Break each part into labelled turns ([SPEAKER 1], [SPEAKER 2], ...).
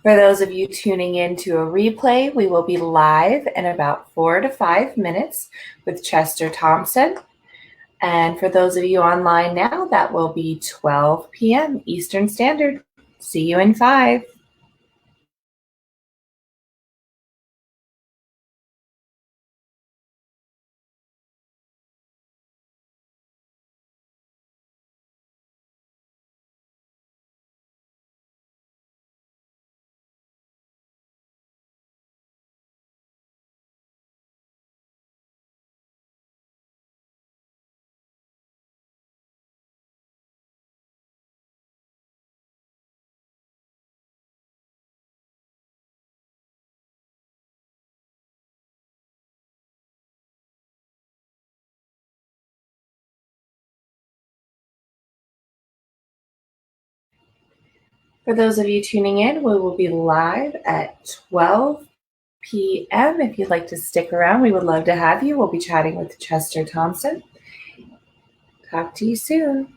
[SPEAKER 1] For those of you tuning in to a replay, we will be live in about 4 to 5 minutes with Chester Thompson. And for those of you online now, that will be 12 p.m. Eastern Standard. See you in 5. For those of you tuning in, we will be live at 12 p.m. If you'd like to stick around, we would love to have you. We'll be chatting with Chester Thompson. Talk to you soon.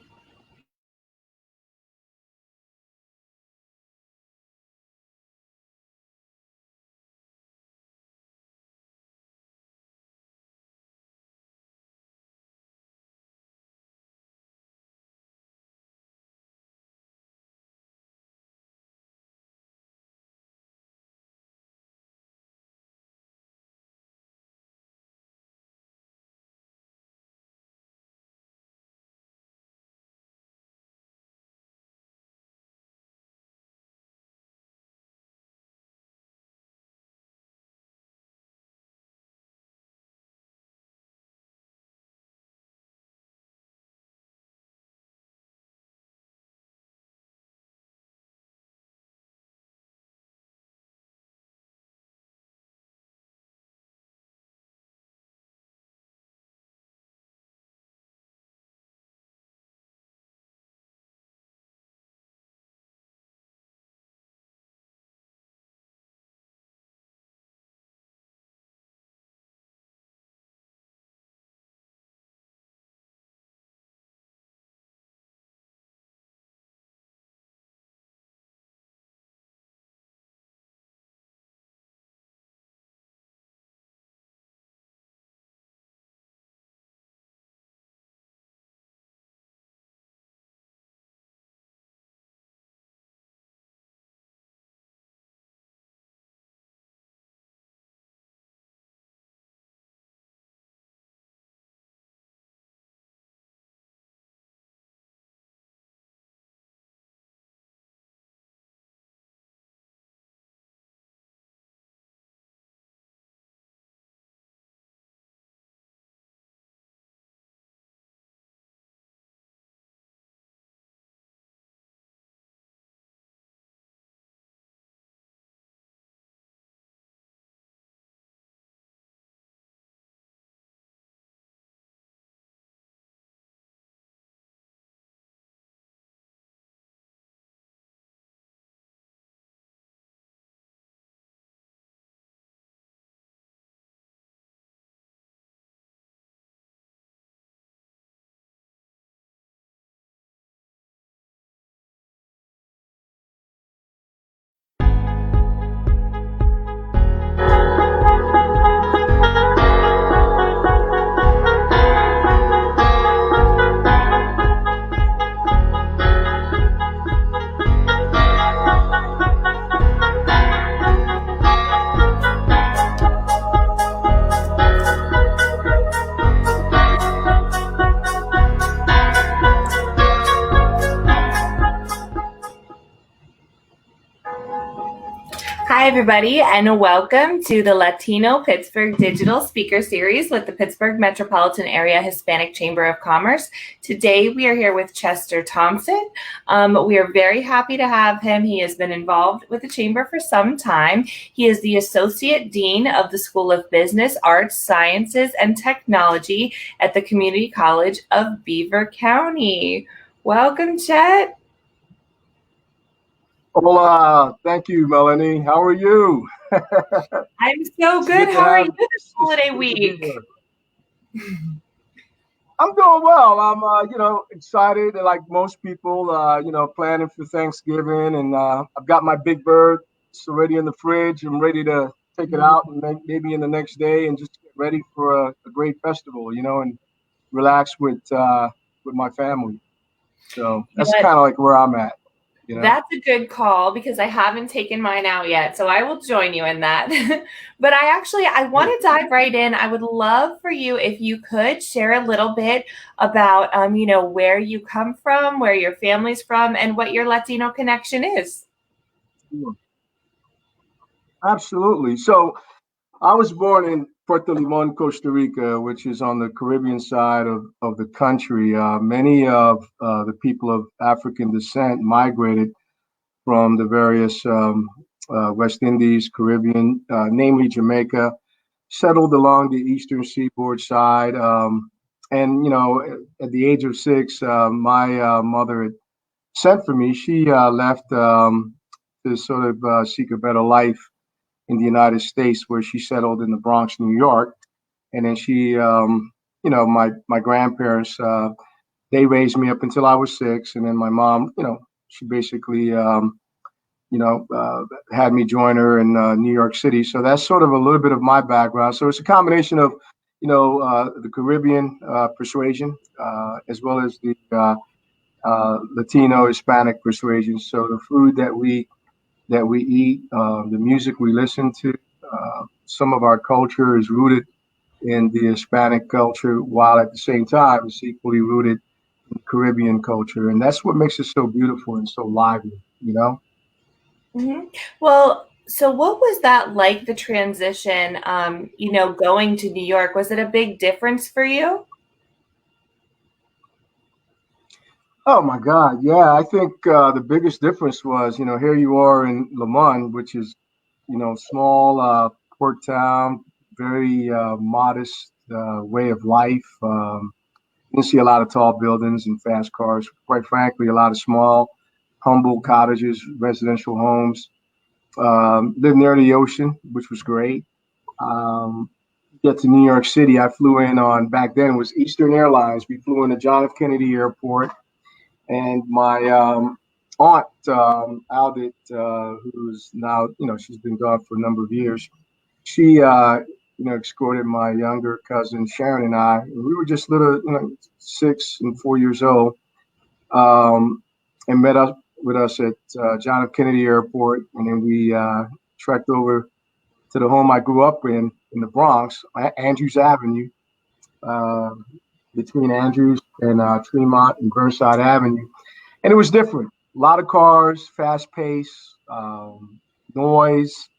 [SPEAKER 1] Hi, everybody, and welcome to the Latino Pittsburgh Digital Speaker Series with the Pittsburgh Metropolitan Area Hispanic Chamber of Commerce. Today, we are here with Chester Thompson. We are very happy to have him. He has been involved with the Chamber for some time. He is the Associate Dean of the School of Business, Arts, Sciences, and Technology at the Community College of Beaver County. Welcome, Chet.
[SPEAKER 2] Hola, thank you, Melanie. How are you?
[SPEAKER 1] I'm so good. How are you this holiday week?
[SPEAKER 2] I'm doing well. I'm, excited like most people, planning for Thanksgiving, and I've got my big bird It's already in the fridge. I'm ready to take it out and maybe in the next day and just get ready for a great festival, and relax with my family. So that's
[SPEAKER 1] But
[SPEAKER 2] kind of like where I'm at.
[SPEAKER 1] that's a good call because I haven't taken mine out yet. So I will join you in that. But I want to dive right in. I would love for you if you could share a little bit about, where you come from, where your family's from, and what your Latino connection is.
[SPEAKER 2] Sure. Absolutely. So I was born in Puerto Limon, Costa Rica, which is on the Caribbean side of the country. Many of the people of African descent migrated from the various West Indies, Caribbean, namely Jamaica, settled along the eastern seaboard side. And at the age of 6, my mother had sent for me. She left to sort of seek a better life in the United States, where she settled in the Bronx, New York. And then my grandparents, they raised me up until I was 6. And then my mom, she basically, had me join her in New York City. So that's sort of a little bit of my background. So it's a combination of, the Caribbean persuasion, as well as the Latino Hispanic persuasion. So the food that we eat, the music we listen to, some of our culture is rooted in the Hispanic culture, while at the same time it's equally rooted in Caribbean culture. And that's what makes it so beautiful and so lively.
[SPEAKER 1] Mm-hmm. Well, so what was that like, the transition, going to New York? Was it a big difference for you?
[SPEAKER 2] Oh my God. Yeah. I think the biggest difference was, here you are in Lemon, which is, small port town, very modest way of life. You see a lot of tall buildings and fast cars. Quite frankly, a lot of small, humble cottages, residential homes. Lived near the ocean, which was great. Um, get to New York City, I flew in on, back then it was Eastern Airlines. We flew into John F. Kennedy Airport, and my aunt, Aldit, who's now, she's been gone for a number of years. She, escorted my younger cousin Sharon and I. And we were just little, 6 and 4 years old, and met up with us at John F. Kennedy Airport, and then we trekked over to the home I grew up in the Bronx, Andrews Avenue, uh, between Andrews and Tremont and Burnside Avenue. And it was different. A lot of cars, fast pace, noise.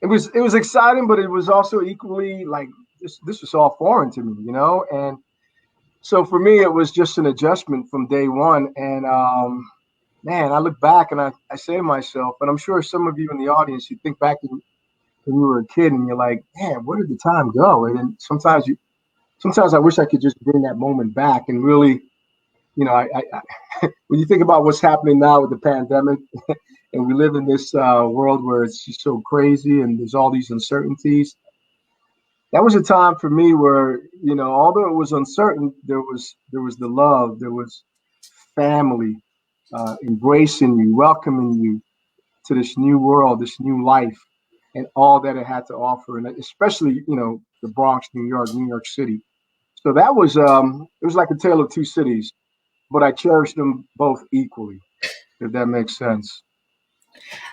[SPEAKER 2] It was exciting, but it was also equally like this was all foreign to me. And so for me, it was just an adjustment from day one. And man, I look back and I say to myself, and I'm sure some of you in the audience, you think back to when you were a kid and you're like, man, where did the time go? And then sometimes I wish I could just bring that moment back and really, when you think about what's happening now with the pandemic, and we live in this world where it's just so crazy and there's all these uncertainties. That was a time for me where, although it was uncertain, there was the love, there was family, embracing you, welcoming you to this new world, this new life, and all that it had to offer, and especially, the Bronx, New York City. So that was it was like a tale of two cities, but I cherished them both equally, if that makes sense.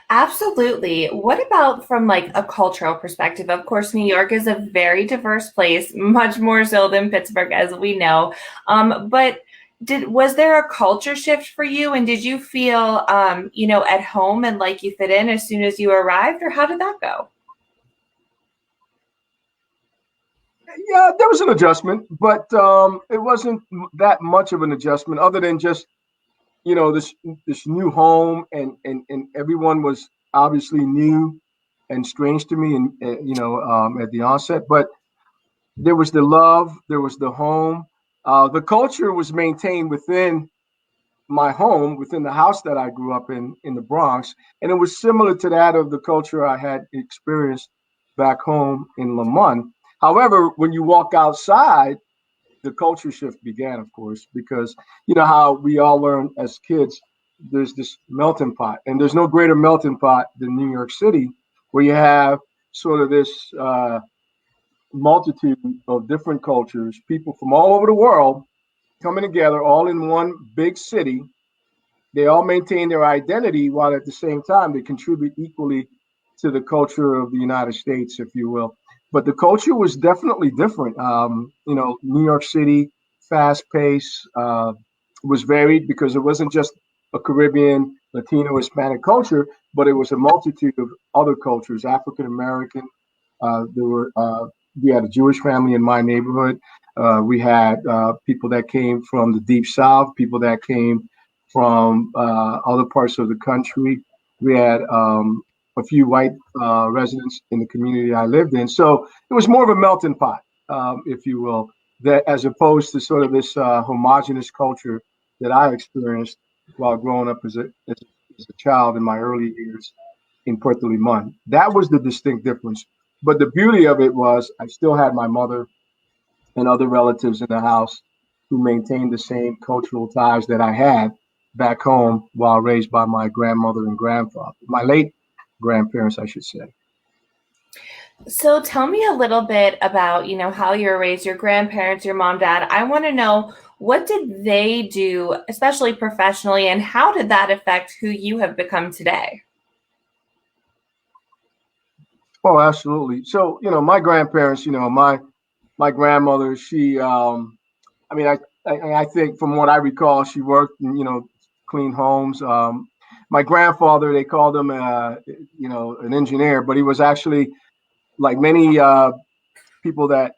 [SPEAKER 1] Absolutely. What about from like a cultural perspective? Of course, New York is a very diverse place, much more so than Pittsburgh, as we know. But was there a culture shift for you, and did you feel, at home and like you fit in as soon as you arrived, or how did that go?
[SPEAKER 2] Yeah, there was an adjustment, but it wasn't that much of an adjustment, other than just this new home, and everyone was obviously new and strange to me, and at the onset. But there was the love, there was the home. The culture was maintained within my home, within the house that I grew up in the Bronx, and it was similar to that of the culture I had experienced back home in Lamont. However, when you walk outside, the culture shift began, of course, because you know how we all learn as kids, there's this melting pot, and there's no greater melting pot than New York City, where you have sort of this multitude of different cultures, people from all over the world coming together, all in one big city. They all maintain their identity while at the same time they contribute equally to the culture of the United States, if you will. But the culture was definitely different. New York City, fast pace, was varied because it wasn't just a Caribbean, Latino, Hispanic culture, but it was a multitude of other cultures, African American. We had a Jewish family in my neighborhood. We had people that came from the Deep South, people that came from other parts of the country. We had a few white residents in the community I lived in. So it was more of a melting pot, if you will, that as opposed to sort of this homogenous culture that I experienced while growing up as a child in my early years in Puerto Limon. That was the distinct difference. But the beauty of it was I still had my mother and other relatives in the house who maintained the same cultural ties that I had back home while raised by my grandmother and grandfather, my late grandparents, I should say.
[SPEAKER 1] So tell me a little bit about, how you were raised, your grandparents, your mom, dad. I want to know, what did they do, especially professionally, and how did that affect who you have become today?
[SPEAKER 2] Oh, absolutely. So, my grandparents, my grandmother, she, I think from what I recall, she worked in, clean homes. My grandfather, they called him, an engineer, but he was actually like many of the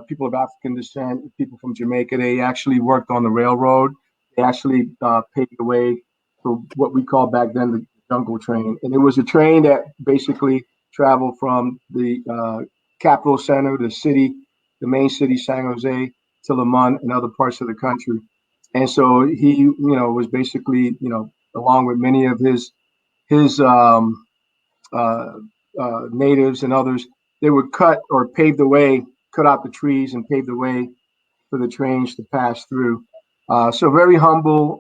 [SPEAKER 2] people of African descent, people from Jamaica, they actually worked on the railroad. They actually paved the way for what we called back then the jungle train. And it was a train that basically traveled from the capital center, the main city, San Jose, to Limon and other parts of the country. And so he, was basically, along with many of his uh, natives and others, they would cut or pave the way, cut out the trees and pave the way for the trains to pass through. So very humble,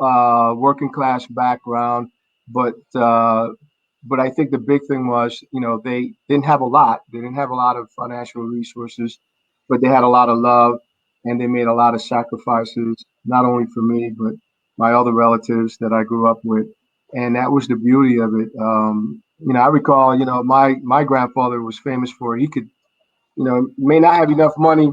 [SPEAKER 2] working class background, but but I think the big thing was, they didn't have a lot. They didn't have a lot of financial resources, but they had a lot of love, and they made a lot of sacrifices, not only for me, but my other relatives that I grew up with. And that was the beauty of it. I recall, my grandfather was famous for he could, may not have enough money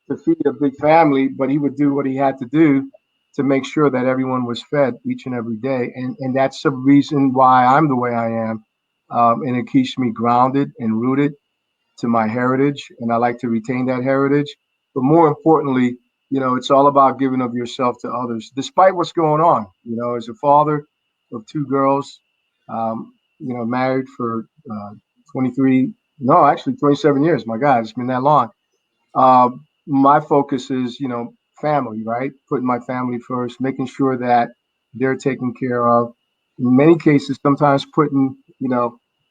[SPEAKER 2] to feed a big family, but he would do what he had to do to make sure that everyone was fed each and every day. And that's the reason why I'm the way I am. And it keeps me grounded and rooted to my heritage. And I like to retain that heritage. But more importantly, it's all about giving of yourself to others, despite what's going on. As a father of two girls, married for 23, no, actually 27 years. My God, it's been that long. My focus is, family, right? Putting my family first, making sure that they're taken care of. In many cases, sometimes putting,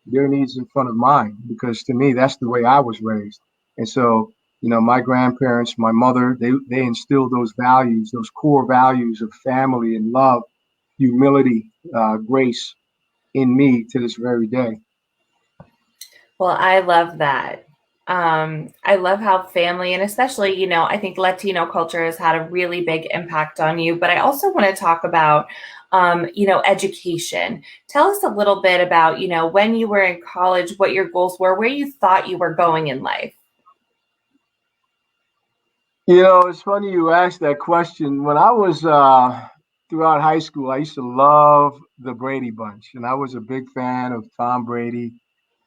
[SPEAKER 2] their needs in front of mine, because to me, that's the way I was raised. And so, my grandparents, my mother, they instilled those values, those core values of family and love, humility, grace in me to this very day.
[SPEAKER 1] Well, I love that. I love how family, and especially, I think Latino culture has had a really big impact on you. But I also want to talk about, education. Tell us a little bit about, when you were in college, what your goals were, where you thought you were going in life.
[SPEAKER 2] It's funny you asked that question. When I was throughout high school, I used to love the Brady Bunch, and I was a big fan of Tom Brady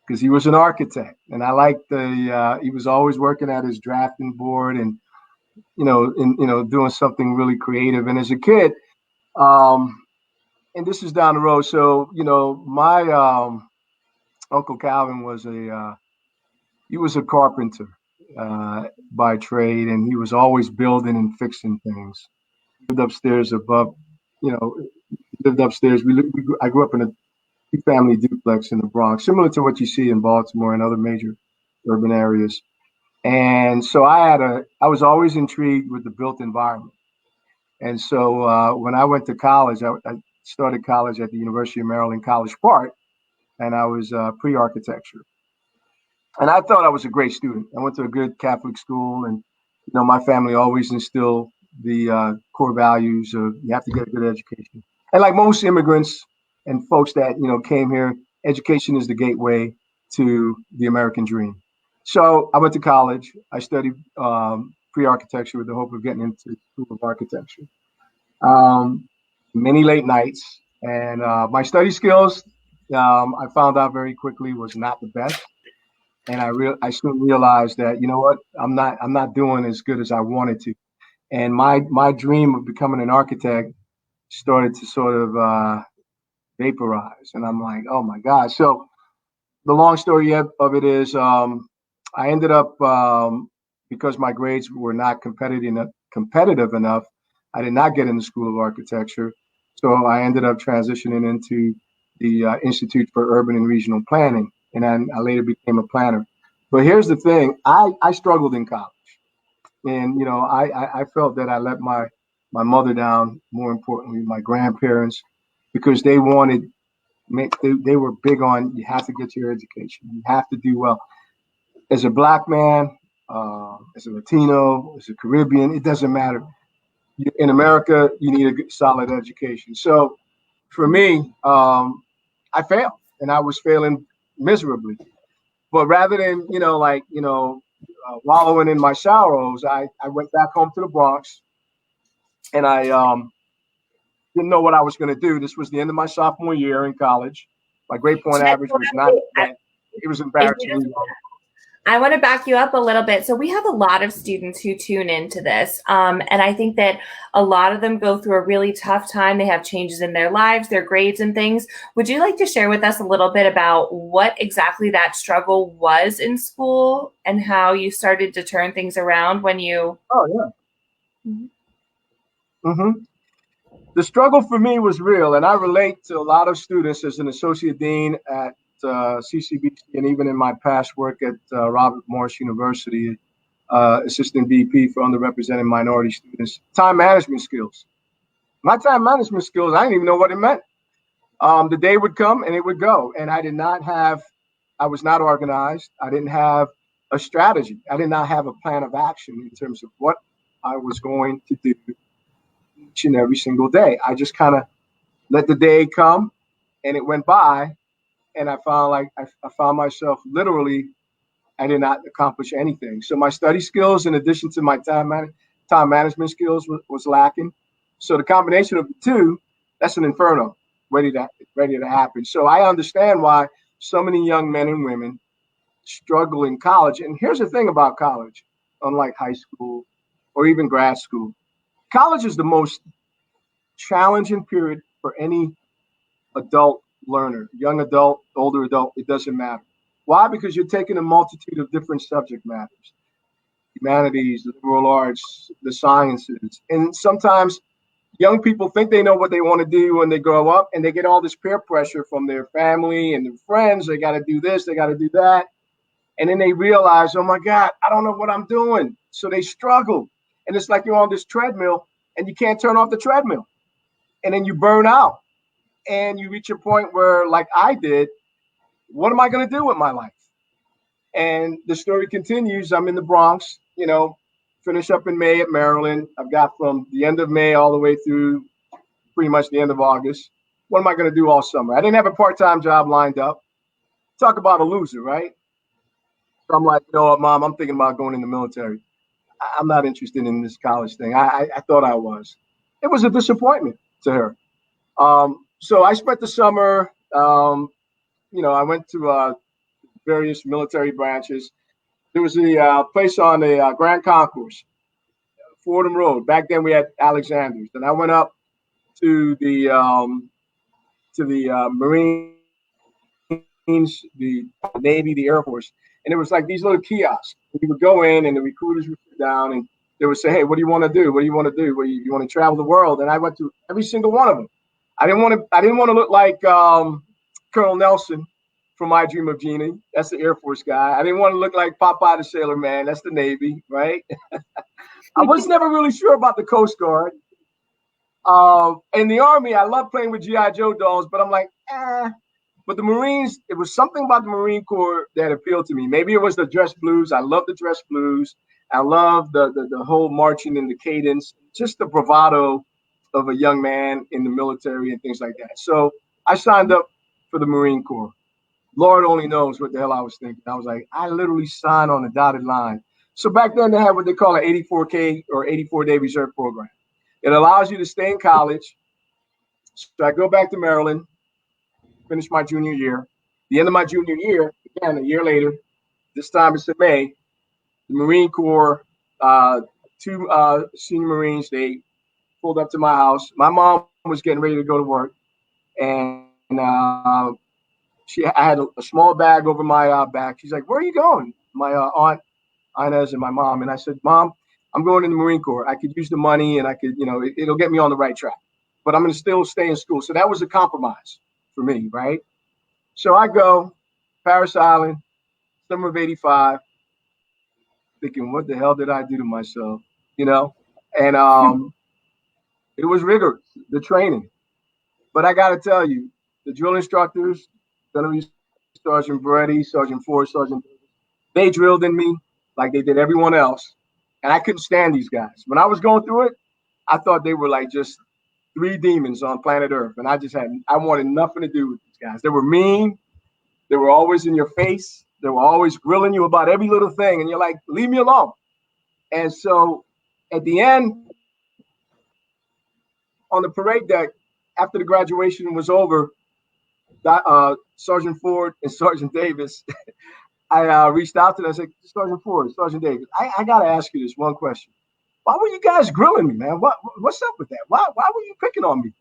[SPEAKER 2] because he was an architect, and I liked he was always working at his drafting board and doing something really creative. And as a kid, and this is down the road, so my Uncle Calvin was he was a carpenter by trade, and he was always building and fixing things. Lived upstairs above, you know, lived upstairs. I grew up in a family duplex in the Bronx, similar to what you see in Baltimore and other major urban areas. And so I was always intrigued with the built environment. And so when I went to college, started college at the University of Maryland, College Park, and I was pre-architecture. And I thought I was a great student. I went to a good Catholic school, and my family always instilled the core values of you have to get a good education. And like most immigrants and folks that came here, education is the gateway to the American dream. So I went to college. I studied pre-architecture with the hope of getting into the School of Architecture. Many late nights, and my study skills, I found out very quickly, was not the best. And I soon realized that what, I'm not doing as good as I wanted to. And my dream of becoming an architect started to sort of vaporize. And I'm like, oh my God. So the long story of it is, I ended up because my grades were not competitive enough. I did not get in the School of Architecture, so I ended up transitioning into the Institute for Urban and Regional Planning, and then I later became a planner. But here's the thing: I struggled in college, and I felt that I let my mother down. More importantly, my grandparents, because they wanted. They were big on you have to get your education, you have to do well. As a Black man, as a Latino, as a Caribbean, it doesn't matter. In America, you need a good, solid education. So for me, I failed, and I was failing miserably. But rather than wallowing in my sorrows, I went back home to the Bronx, and I didn't know what I was going to do. This was the end of my sophomore year in college. My grade point
[SPEAKER 1] Chet,
[SPEAKER 2] average was not that. It was embarrassingly low.
[SPEAKER 1] I want to back you up a little bit. So we have a lot of students who tune into this. And I think that a lot of them go through a really tough time. They have changes in their lives, their grades and things. Would you like to share with us a little bit about what exactly that struggle was in school and how you started to turn things around when you...
[SPEAKER 2] Oh, yeah. Mm-hmm. The struggle for me was real, and I relate to a lot of students as an associate dean at CCBC, and even in my past work at Robert Morris University, assistant VP for underrepresented minority students. Time management skills. My time management skills, I didn't even know what it meant. The day would come and it would go, and I was not organized. I didn't have a strategy. I did not have a plan of action in terms of what I was going to do each and every single day. I just kind of let the day come, and it went by, and I found myself literally, I did not accomplish anything. So my study skills, in addition to my time management skills, was lacking. So the combination of the two, that's an inferno ready to happen. So I understand why so many young men and women struggle in college. And here's the thing about college, unlike high school or even grad school, college is the most challenging period for any adult learner, young adult, older adult, it doesn't matter. Why? Because you're taking a multitude of different subject matters, humanities, liberal arts, the sciences. And sometimes young people think they know what they want to do when they grow up, and they get all this peer pressure from their family and their friends. They got to do this, they got to do that. And then they realize, oh my God, I don't know what I'm doing. So they struggle. And it's like you're on this treadmill and you can't turn off the treadmill. And then you burn out. And you reach a point where, like I did, what am I going to do with my life? And the story continues. I'm in the Bronx, finish up in May at Maryland. I've got from the end of May all the way through pretty much the end of August. What am I going to do all summer? I didn't have a part-time job lined up. Talk about a loser, right? So I'm like, you know what, Mom, I'm thinking about going in the military. I'm not interested in this college thing. I thought I was. It was a disappointment to her. So I spent the summer, I went to various military branches. There was a place on the Grand Concourse, Fordham Road. Back then we had Alexander's. And I went up to the Marines, the Navy, the Air Force. And it was like these little kiosks. You would go in and the recruiters would sit down and they would say, hey, what do you want to do? What do you want to do? You want to travel the world? And I went to every single one of them. I didn't want to look like Colonel Nelson from I Dream of Jeannie. That's the Air Force guy. I didn't want to look like Popeye the Sailor Man. That's the Navy, right? I was never really sure about the Coast Guard. In the Army, I love playing with G.I. Joe dolls, but I'm like, eh. But the Marines, it was something about the Marine Corps that appealed to me. Maybe it was the dress blues. I love the dress blues. I love the whole marching and the cadence, just the bravado of a young man in the military and things like that. So I signed up for the Marine Corps. Lord only knows what the hell I was thinking. I was like, I literally signed on the dotted line. So back then they had what they call an 84K or 84-day reserve program. It allows you to stay in college. So I go back to Maryland, finish my junior year. The end of my junior year, again, a year later, this time it's in May, the Marine Corps, two senior Marines, they pulled up to my house. My mom was getting ready to go to work, and I had a small bag over my back. She's like, "Where are you going?" My aunt Inez and my mom, and I said, "Mom, I'm going in the Marine Corps. I could use the money, and I could, it'll get me on the right track. But I'm going to still stay in school." So that was a compromise for me, right? So I go, Paris Island, summer of '85, thinking, "What the hell did I do to myself?" You know, and it was rigorous, the training. But I got to tell you, the drill instructors, Gunnery Sergeant Beretti, Sergeant Ford, Sergeant, they drilled in me like they did everyone else. And I couldn't stand these guys. When I was going through it, I thought they were like just three demons on planet Earth. And I wanted nothing to do with these guys. They were mean. They were always in your face. They were always grilling you about every little thing. And you're like, leave me alone. And so at the end, on the parade deck, after the graduation was over, Sergeant Ford and Sergeant Davis, I reached out to them. I said, Sergeant Ford, Sergeant Davis, I got to ask you this one question. Why were you guys grilling me, man? What's up with that? Why were you picking on me?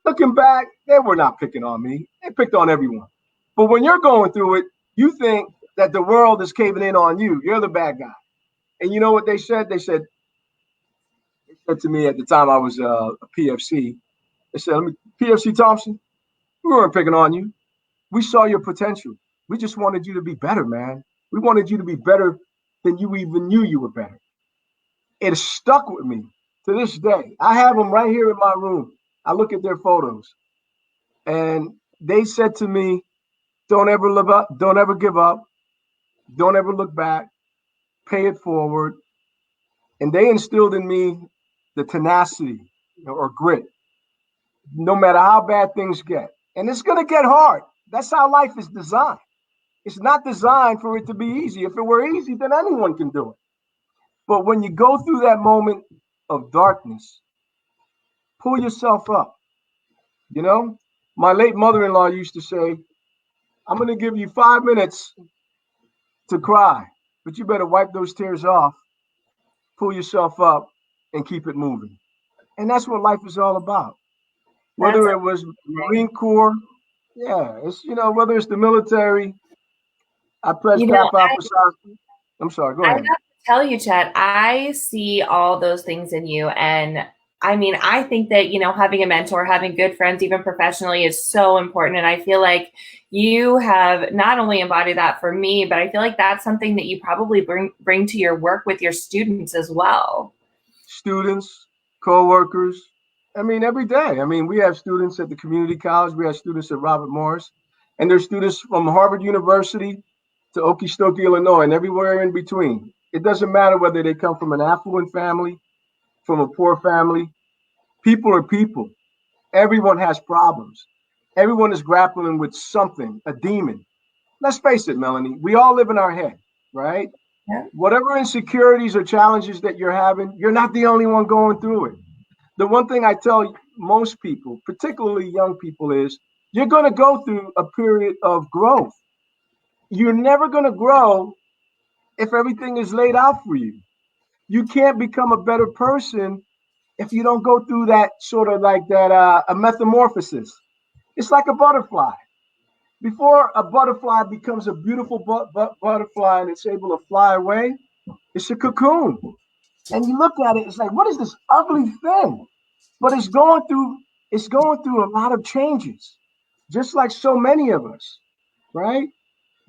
[SPEAKER 2] Looking back, they were not picking on me. They picked on everyone. But when you're going through it, you think that the world is caving in on you. You're the bad guy. And you know what they said? They said to me at the time I was a PFC. They said, PFC Thompson, we weren't picking on you. We saw your potential. We just wanted you to be better, man. We wanted you to be better than you even knew you were better. It stuck with me to this day. I have them right here in my room. I look at their photos. And they said to me, don't ever live up, don't ever give up, don't ever look back, pay it forward. And they instilled in me the tenacity or grit, no matter how bad things get. And it's going to get hard. That's how life is designed. It's not designed for it to be easy. If it were easy, then anyone can do it. But when you go through that moment of darkness, pull yourself up. You know, my late mother-in-law used to say, I'm going to give you 5 minutes to cry, but you better wipe those tears off, pull yourself up, and keep it moving. And that's what life is all about. Whether it was Marine Corps, yeah, it's, whether it's the military, I press Kappa for South. I'm sorry, go ahead.
[SPEAKER 1] I have to tell you, Chet, I see all those things in you. And I mean, I think that, having a mentor, having good friends, even professionally, is so important. And I feel like you have not only embodied that for me, but I feel like that's something that you probably bring to your work with your students as well.
[SPEAKER 2] Students, co-workers. I mean, every day. I mean, we have students at the community college. We have students at Robert Morris. And there's students from Harvard University to Okie Illinois, and everywhere in between. It doesn't matter whether they come from an affluent family, from a poor family. People are people. Everyone has problems. Everyone is grappling with something, a demon. Let's face it, Melanie, we all live in our head, right?
[SPEAKER 1] Yeah.
[SPEAKER 2] Whatever insecurities or challenges that you're having, you're not the only one going through it. The one thing I tell most people, particularly young people, is you're going to go through a period of growth. You're never going to grow if everything is laid out for you. You can't become a better person if you don't go through that sort of like that a metamorphosis. It's like a butterfly. Before a butterfly becomes a beautiful butterfly and it's able to fly away, it's a cocoon. And you look at it, it's like, what is this ugly thing? But it's going through a lot of changes, just like so many of us, right?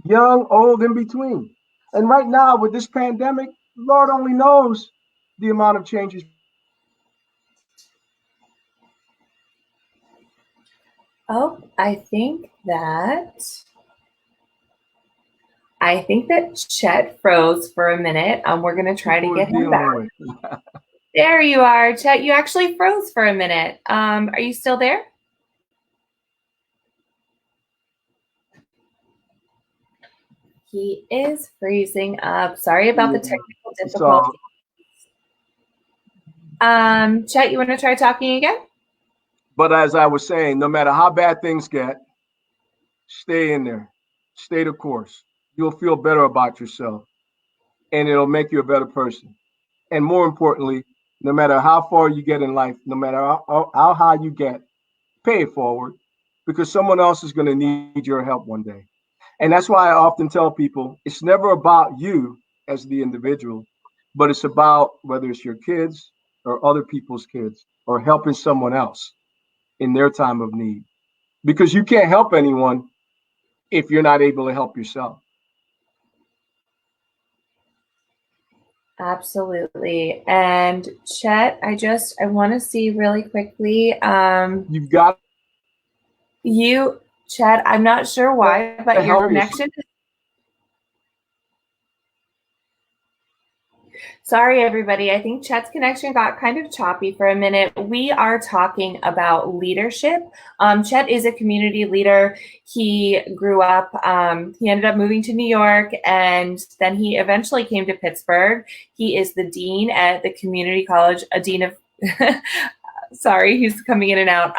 [SPEAKER 2] Young, old, in between. And right now with this pandemic, Lord only knows the amount of changes people are going through.
[SPEAKER 1] Oh, I think that Chet froze for a minute. We're going to try to
[SPEAKER 2] People are
[SPEAKER 1] get him back.
[SPEAKER 2] dealing with.
[SPEAKER 1] There you are, Chet. You actually froze for a minute. Are you still there? He is freezing up. Sorry about the
[SPEAKER 2] Yeah.
[SPEAKER 1] technical
[SPEAKER 2] So,
[SPEAKER 1] difficulty. Chet, you want to try talking again?
[SPEAKER 2] but as I was saying, no matter how bad things get, stay in there, stay the course. You'll feel better about yourself, and it'll make you a better person. And more importantly, no matter how far you get in life, no matter how high you get, pay it forward, because someone else is going to need your help one day. And that's why I often tell people it's never about you as the individual, but it's about whether it's your kids or other people's kids or helping someone else in their time of need. Because you can't help anyone if you're not able to help yourself.
[SPEAKER 1] Absolutely. And Chet, I want to see really quickly.
[SPEAKER 2] You've got
[SPEAKER 1] Chet, I'm not sure why,
[SPEAKER 2] to
[SPEAKER 1] but your
[SPEAKER 2] help yourself.
[SPEAKER 1] connection. Sorry, everybody. I think Chet's connection got kind of choppy for a minute. We are talking about leadership. Chet is a community leader. He grew up, he ended up moving to New York, and then he eventually came to Pittsburgh. He is the dean at the community college, a dean of, sorry, he's coming in and out.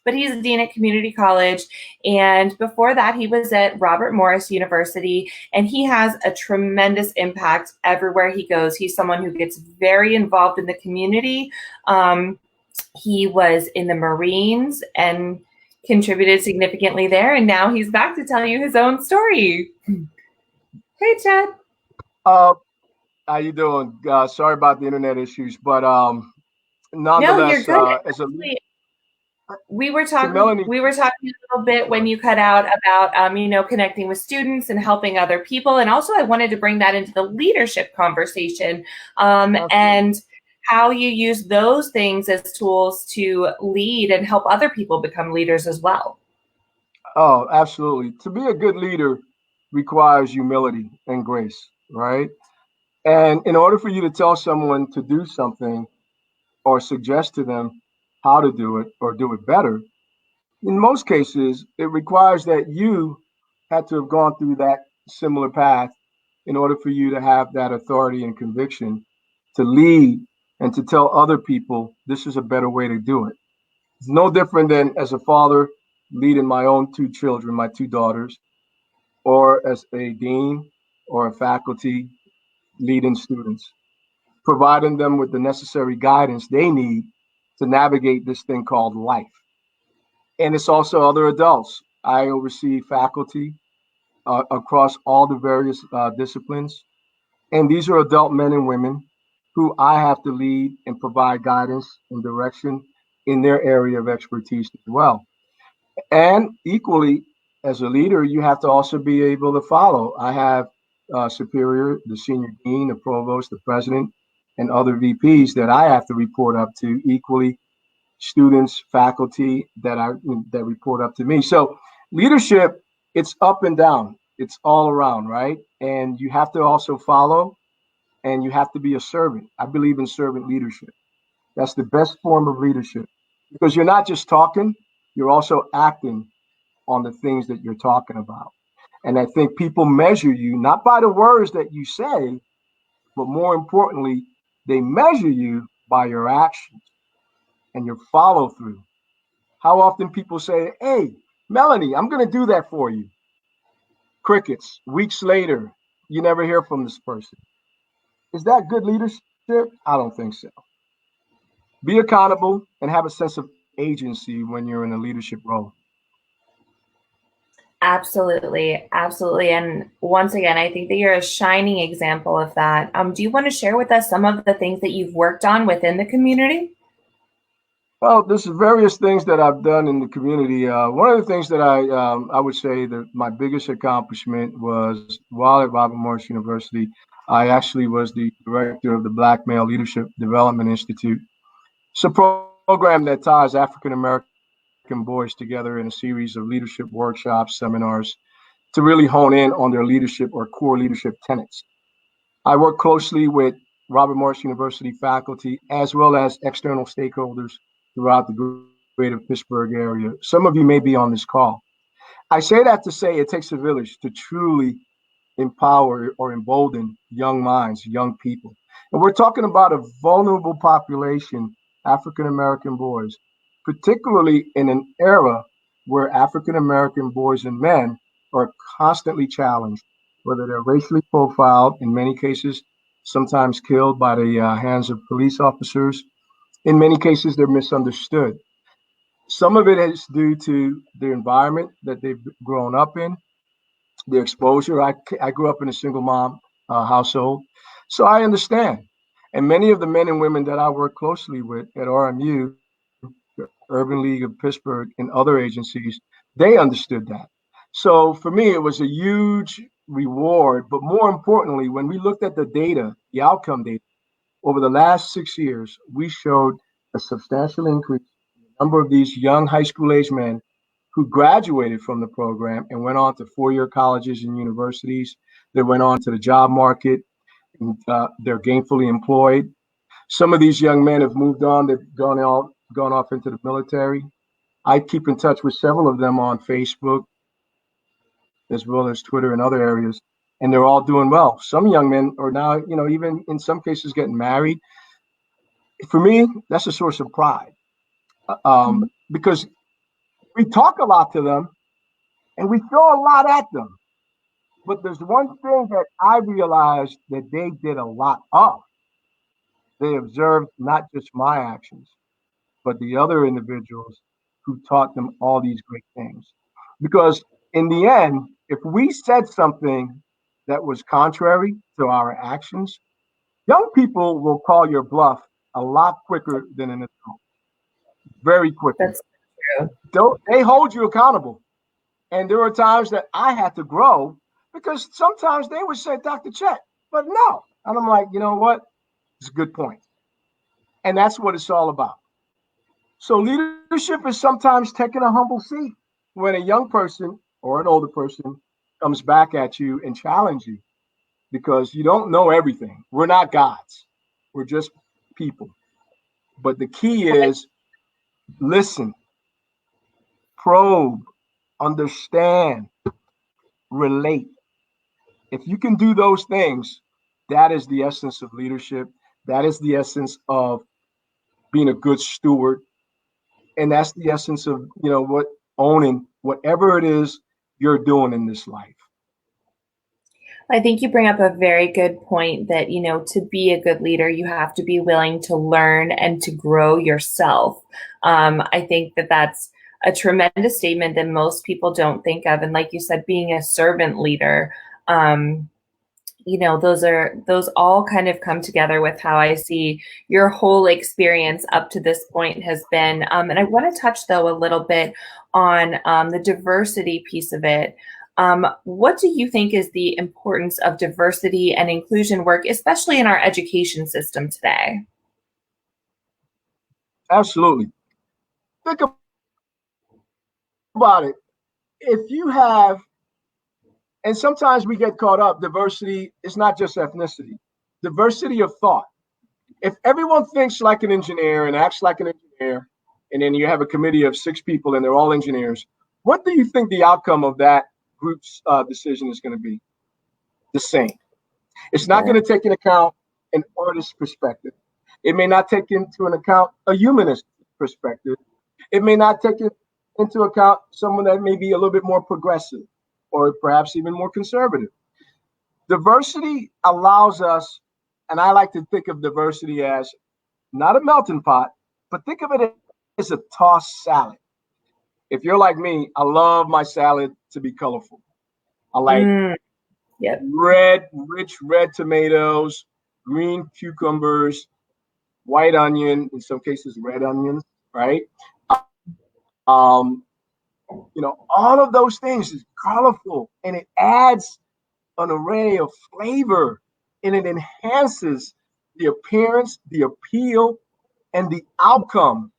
[SPEAKER 1] But he's a dean at community college. And before that, he was at Robert Morris University, and he has a tremendous impact everywhere he goes. He's someone who gets very involved in the community. He was in the Marines and contributed significantly there. And now he's back to tell you his own story. Hey, Chet.
[SPEAKER 2] How you doing? Sorry about the internet issues, but
[SPEAKER 1] No, you're
[SPEAKER 2] nonetheless,
[SPEAKER 1] good.
[SPEAKER 2] as a
[SPEAKER 1] We were
[SPEAKER 2] to
[SPEAKER 1] talking.
[SPEAKER 2] Melanie,
[SPEAKER 1] We were talking a little bit when you cut out about connecting with students and helping other people, and also I wanted to bring that into the leadership conversation, and how you use those things as tools to lead and help other people become leaders as well.
[SPEAKER 2] oh, absolutely. To be a good leader requires humility and grace, right? And in order for you to tell someone to do something or suggest to them how to do it or do it better, in most cases, it requires that you had to have gone through that similar path in order for you to have that authority and conviction to lead and to tell other people this is a better way to do it. It's no different than as a father leading my own two children, my two daughters, or as a dean or a faculty leading students, providing them with the necessary guidance they need to navigate this thing called life. And it's also other adults. I oversee faculty across all the various disciplines. And these are adult men and women who I have to lead and provide guidance and direction in their area of expertise as well. And equally, as a leader, you have to also be able to follow. I have superior, the senior dean, the provost, the president, and other VPs that I have to report up to. Equally, students, faculty that report up to me. So leadership, it's up and down. It's all around, right? And you have to also follow, and you have to be a servant. I believe in servant leadership. That's the best form of leadership because you're not just talking, you're also acting on the things that you're talking about. And I think people measure you not by the words that you say, but more importantly, they measure you by your actions and your follow through. How often people say, "Hey, Melanie, I'm going to do that for you." Crickets. Weeks later, you never hear from this person. Is that good leadership? I don't think so. Be accountable and have a sense of agency when you're in a leadership role.
[SPEAKER 1] Absolutely, absolutely. And once again, I think that you're a shining example of that. Do you want to share with us some of the things that you've worked on within the community?
[SPEAKER 2] Well, there's various things that I've done in the community. One of the things that I would say that my biggest accomplishment was while at Robert Morris University, I actually was the director of the Black Male Leadership Development Institute. It's a program that ties African American boys together in a series of leadership workshops, seminars, to really hone in on their leadership or core leadership tenets. I work closely with Robert Morris University faculty as well as external stakeholders throughout the greater Pittsburgh area. Some of you may be on this call. I say that to say it takes a village to truly empower or embolden young minds, young people. And we're talking about a vulnerable population, African American boys, particularly in an era where African American boys and men are constantly challenged, whether they're racially profiled, in many cases, sometimes killed by the hands of police officers. In many cases, they're misunderstood. Some of it is due to the environment that they've grown up in, the exposure. I grew up in a single mom household, so I understand. And many of the men and women that I work closely with at RMU, the Urban League of Pittsburgh, and other agencies, they understood that. So for me, it was a huge reward. But more importantly, when we looked at the data, the outcome data, over the last 6 years, we showed a substantial increase in the number of these young high school age men who graduated from the program and went on to four-year colleges and universities. They went on to the job market. And, they're gainfully employed. Some of these young men have moved on. They've gone off into the military. I keep in touch with several of them on Facebook, as well as Twitter and other areas, and they're all doing well. Some young men are now, even in some cases getting married. For me, that's a source of pride because we talk a lot to them and we throw a lot at them. But there's one thing that I realized that they did a lot of. They observed not just my actions, but the other individuals who taught them all these great things. Because in the end, if we said something that was contrary to our actions, young people will call your bluff a lot quicker than an adult, very quickly.
[SPEAKER 1] That's true.
[SPEAKER 2] They hold you accountable. And there were times that I had to grow because sometimes they would say, Dr. Chet, but no. And I'm like, you know what? It's a good point. And that's what it's all about. So leadership is sometimes taking a humble seat when a young person or an older person comes back at you and challenges you because you don't know everything. We're not gods. We're just people. But the key is listen, probe, understand, relate. If you can do those things, that is the essence of leadership. That is the essence of being a good steward. And that's the essence of, what owning whatever it is you're doing in this life.
[SPEAKER 1] I think you bring up a very good point that, to be a good leader, you have to be willing to learn and to grow yourself. I think that that's a tremendous statement that most people don't think of. And like you said, being a servant leader, those all kind of come together with how I see your whole experience up to this point has been. And I want to touch, though, a little bit on the diversity piece of it. What do you think is the importance of diversity and inclusion work, especially in our education system today?
[SPEAKER 2] Absolutely. Think about it. If you have, and sometimes we get caught up, diversity is not just ethnicity, diversity of thought. If everyone thinks like an engineer and acts like an engineer, and then you have a committee of 6 people and they're all engineers, what do you think the outcome of that group's decision is going to be? The same. It's not going to take into account an artist's perspective. It may not take into account a humanist perspective. It may not take into account someone that may be a little bit more progressive or perhaps even more conservative. Diversity allows us, and I like to think of diversity as not a melting pot, but think of it as a tossed salad. If you're like me, I love my salad to be colorful. I like rich red tomatoes, green cucumbers, white onion, in some cases red onions, right? All of those things is colorful and it adds an array of flavor and it enhances the appearance, the appeal, and the outcome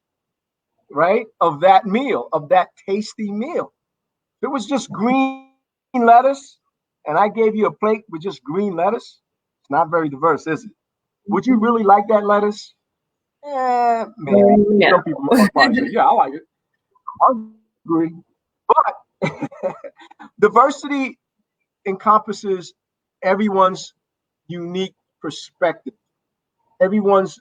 [SPEAKER 2] right, of that meal, of that tasty meal. If it was just green lettuce and I gave you a plate with just green lettuce, it's not very diverse, is it? Would you really like that lettuce? Maybe.
[SPEAKER 1] No.
[SPEAKER 2] Some people would probably say, yeah, I like it. I'm hungry. But diversity encompasses everyone's unique perspective. Everyone's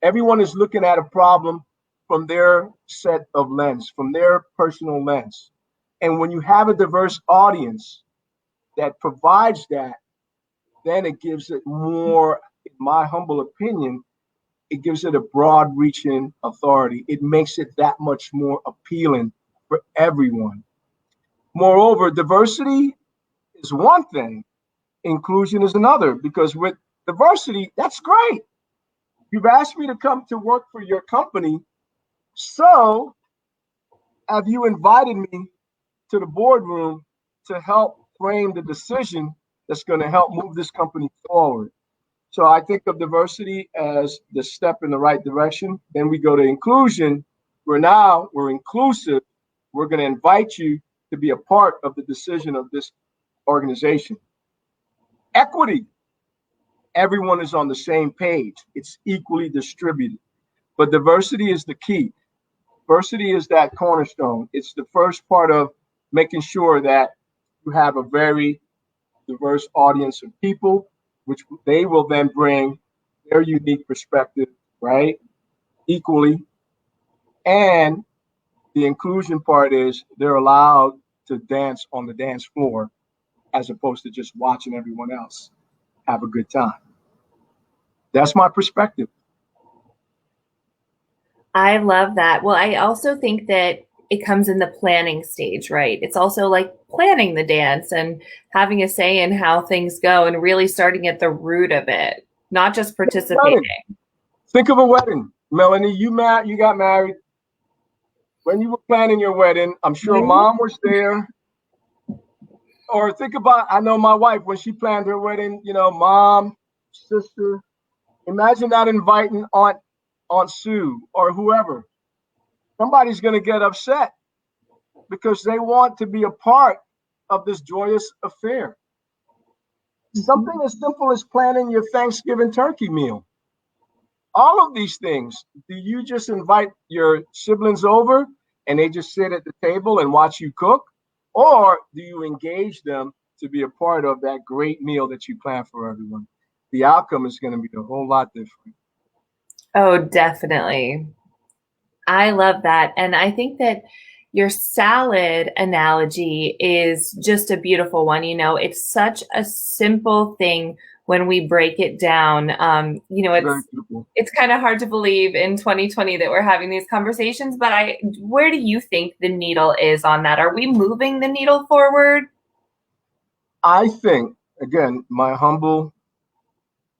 [SPEAKER 2] everyone is looking at a problem from their set of lens, from their personal lens. And when you have a diverse audience that provides that, then it gives it more, in my humble opinion, it gives it a broad reaching authority. It makes it that much more appealing for everyone. Moreover, diversity is one thing, inclusion is another, because with diversity, that's great. You've asked me to come to work for your company, so have you invited me to the boardroom to help frame the decision that's going to help move this company forward? So I think of diversity as the step in the right direction. Then we go to inclusion, where now we're inclusive. We're going to invite you to be a part of the decision of this organization. Equity, everyone is on the same page. It's equally distributed. But diversity is the key. Diversity is that cornerstone. It's the first part of making sure that you have a very diverse audience of people, which they will then bring their unique perspective, right? Equally. And the inclusion part is they're allowed to dance on the dance floor as opposed to just watching everyone else have a good time. That's my perspective.
[SPEAKER 1] I love that. Well, I also think that it comes in the planning stage, right? It's also like planning the dance and having a say in how things go and really starting at the root of it, not just participating.
[SPEAKER 2] Think of a wedding. Melanie, you got married. When you were planning your wedding, I'm sure mom was there. Or think about, I know my wife, when she planned her wedding, mom, sister. Imagine not inviting Aunt Sue or whoever. Somebody's going to get upset because they want to be a part of this joyous affair. Something as simple as planning your Thanksgiving turkey meal. All of these things, do you just invite your siblings over and they just sit at the table and watch you cook? Or do you engage them to be a part of that great meal that you plan for everyone? The outcome is going to be a whole lot different.
[SPEAKER 1] Oh, definitely. I love that. And I think that your salad analogy is just a beautiful one. It's such a simple thing when we break it down. It's kind of hard to believe in 2020 that we're having these conversations, but where do you think the needle is on that? Are we moving the needle forward?
[SPEAKER 2] I think, again, my humble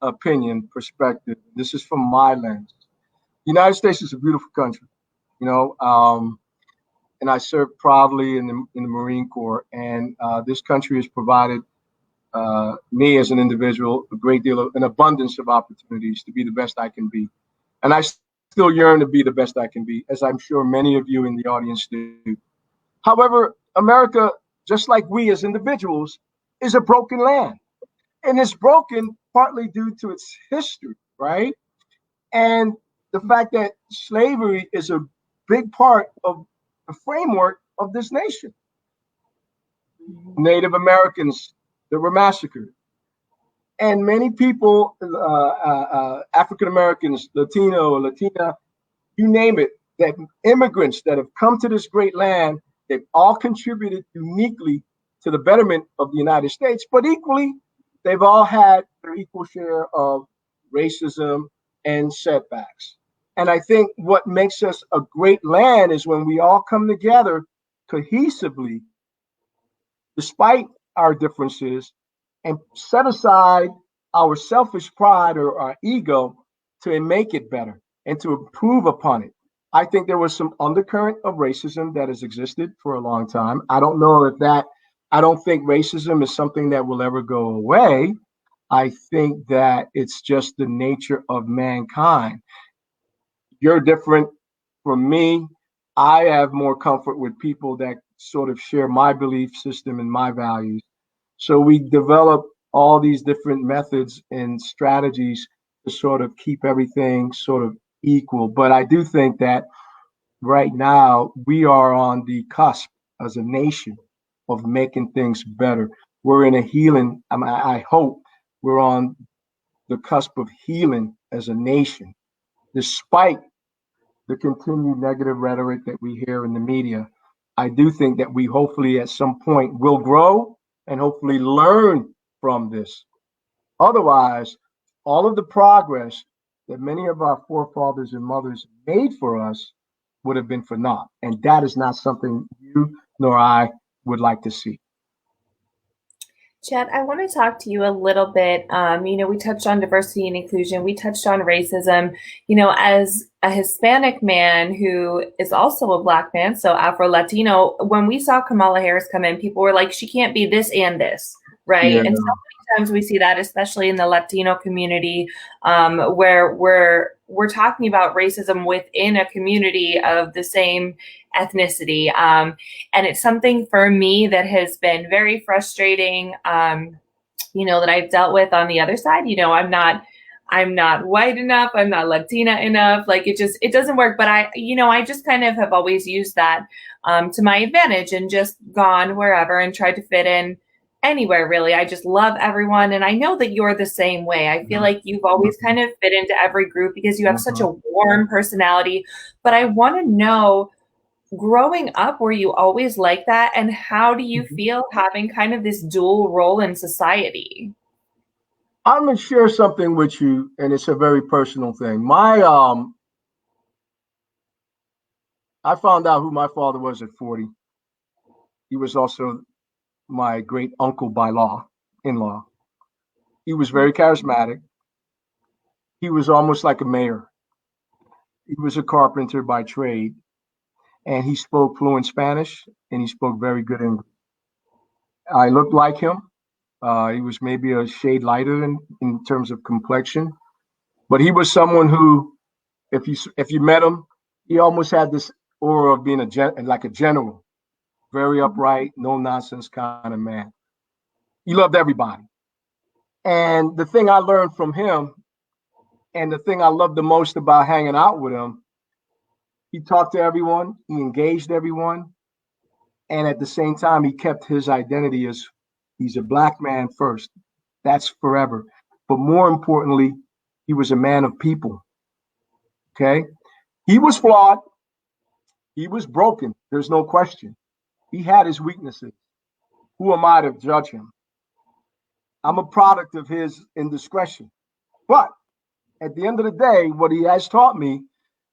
[SPEAKER 2] opinion, perspective, this is from my lens. The United States is a beautiful country, and I served proudly in the Marine Corps, and this country has provided me as an individual a great deal of an abundance of opportunities to be the best I can be. And I still yearn to be the best I can be, as I'm sure many of you in the audience do. However, America, just like we as individuals, is a broken land. And it's broken partly due to its history, right? And the fact that slavery is a big part of the framework of this nation. Native Americans that were massacred. And many people, African Americans, Latino, Latina, you name it, that immigrants that have come to this great land, they've all contributed uniquely to the betterment of the United States, but equally, they've all had their equal share of racism and setbacks. And I think what makes us a great land is when we all come together cohesively, despite our differences, and set aside our selfish pride or our ego to make it better and to improve upon it. I think there was some undercurrent of racism that has existed for a long time. I don't think racism is something that will ever go away. I think that it's just the nature of mankind. You're different from me. I have more comfort with people that sort of share my belief system and my values. So we develop all these different methods and strategies to sort of keep everything sort of equal. But I do think that right now we are on the cusp as a nation of making things better. We're in a healing, I hope we're on the cusp of healing as a nation, despite the continued negative rhetoric that we hear in the media. I do think that we hopefully at some point will grow and hopefully learn from this. Otherwise, all of the progress that many of our forefathers and mothers made for us would have been for naught. And that is not something you nor I would like to see.
[SPEAKER 1] Chet, I want to talk to you a little bit. We touched on diversity and inclusion. We touched on racism. As a Hispanic man who is also a Black man, so Afro-Latino, when we saw Kamala Harris come in, people were like, she can't be this and this, right?
[SPEAKER 2] Yeah.
[SPEAKER 1] And so many times we see that, especially in the Latino community, where we're talking about racism within a community of the same ethnicity. And it's something for me that has been very frustrating, that I've dealt with on the other side. I'm not white enough. I'm not Latina enough. Like it doesn't work. But I just kind of have always used that to my advantage and just gone wherever and tried to fit in anywhere, really. I just love everyone. And I know that you're the same way. I feel like you've always kind of fit into every group because you have such a warm personality. But I want to know, growing up, were you always like that? And how do you feel having kind of this dual role in society?
[SPEAKER 2] I'm gonna share something with you, and it's a very personal thing. I found out who my father was at 40. He was also my great uncle by in-law. He was very charismatic. He was almost like a mayor. He was a carpenter by trade, and he spoke fluent Spanish, and he spoke very good English. I looked like him. He was maybe a shade lighter in terms of complexion, but he was someone who, if you met him, he almost had this aura of being like a general, very upright, no nonsense kind of man. He loved everybody. And the thing I learned from him, and the thing I loved the most about hanging out with him, he talked to everyone, he engaged everyone, and at the same time, he kept his identity as he's a Black man first. That's forever. But more importantly, he was a man of people. Okay? He was flawed. He was broken. There's no question. He had his weaknesses. Who am I to judge him? I'm a product of his indiscretion. But at the end of the day, what he has taught me,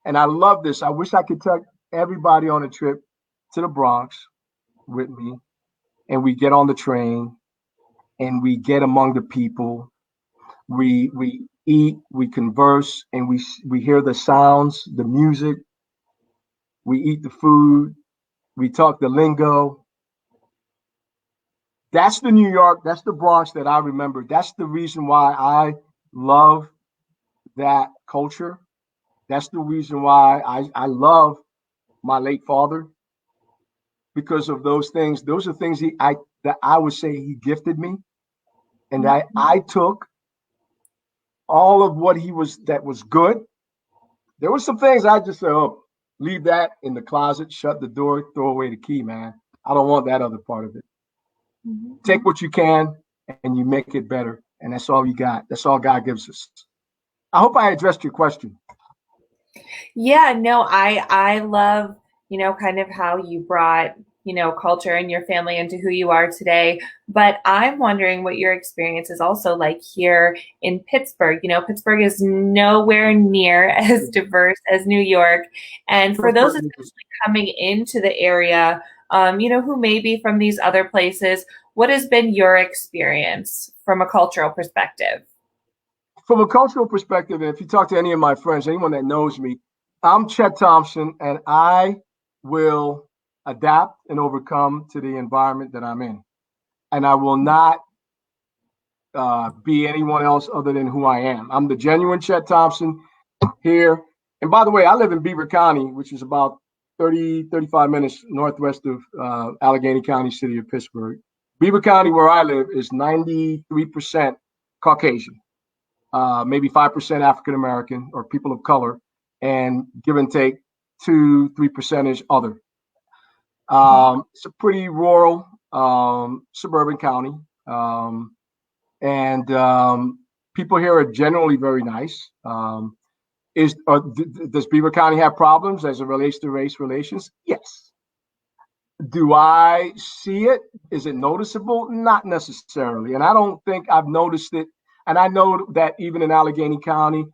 [SPEAKER 2] and I love this, I wish I could take everybody on a trip to the Bronx with me, and we get on the train and we get among the people. We eat, we converse, and we hear the sounds, the music. We eat the food. We talk the lingo. That's the New York, that's the Bronx that I remember. That's the reason why I love that culture. That's the reason why I love my late father, because of those things. Those are things that I would say he gifted me, and I took all of what that was good. There were some things I just said, oh, leave that in the closet, shut the door, throw away the key, man. I don't want that other part of it. Mm-hmm. Take what you can and you make it better. And that's all you got. That's all God gives us. I hope I addressed your question.
[SPEAKER 1] Yeah, no, I love, kind of how you brought, culture and your family into who you are today. But I'm wondering what your experience is also like here in Pittsburgh. Pittsburgh is nowhere near as diverse as New York. And for those especially coming into the area, who may be from these other places, what has been your experience from a cultural perspective?
[SPEAKER 2] From a cultural perspective, and if you talk to any of my friends, anyone that knows me, I'm Chet Thompson, and I will adapt and overcome to the environment that I'm in. And I will not be anyone else other than who I am. I'm the genuine Chet Thompson here. And by the way, I live in Beaver County, which is about 35 minutes northwest of Allegheny County, city of Pittsburgh. Beaver County, where I live, is 93% Caucasian, maybe 5% African American or people of color, and give and take 2-3% other. It's a pretty rural suburban county, and people here are generally very nice. Does Beaver County have problems as it relates to race relations? Yes. Do I see it? Is it noticeable? Not necessarily. And I don't think I've noticed it. And I know that even in Allegheny County,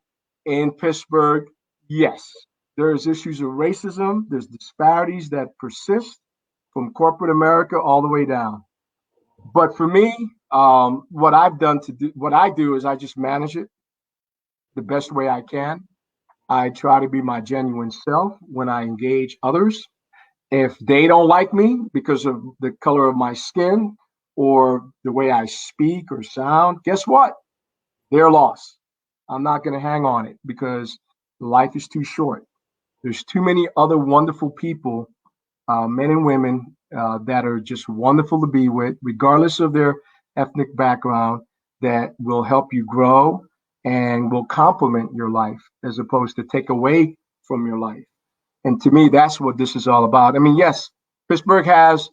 [SPEAKER 2] in Pittsburgh, yes, there's issues of racism. There's disparities that persist from corporate America all the way down. But for me, what I do is I just manage it the best way I can. I try to be my genuine self when I engage others. If they don't like me because of the color of my skin or the way I speak or sound, guess what? Their loss. I'm not going to hang on it because life is too short. There's too many other wonderful people, men and women, that are just wonderful to be with, regardless of their ethnic background, that will help you grow and will complement your life as opposed to take away from your life. And to me, that's what this is all about. I mean, yes, Pittsburgh has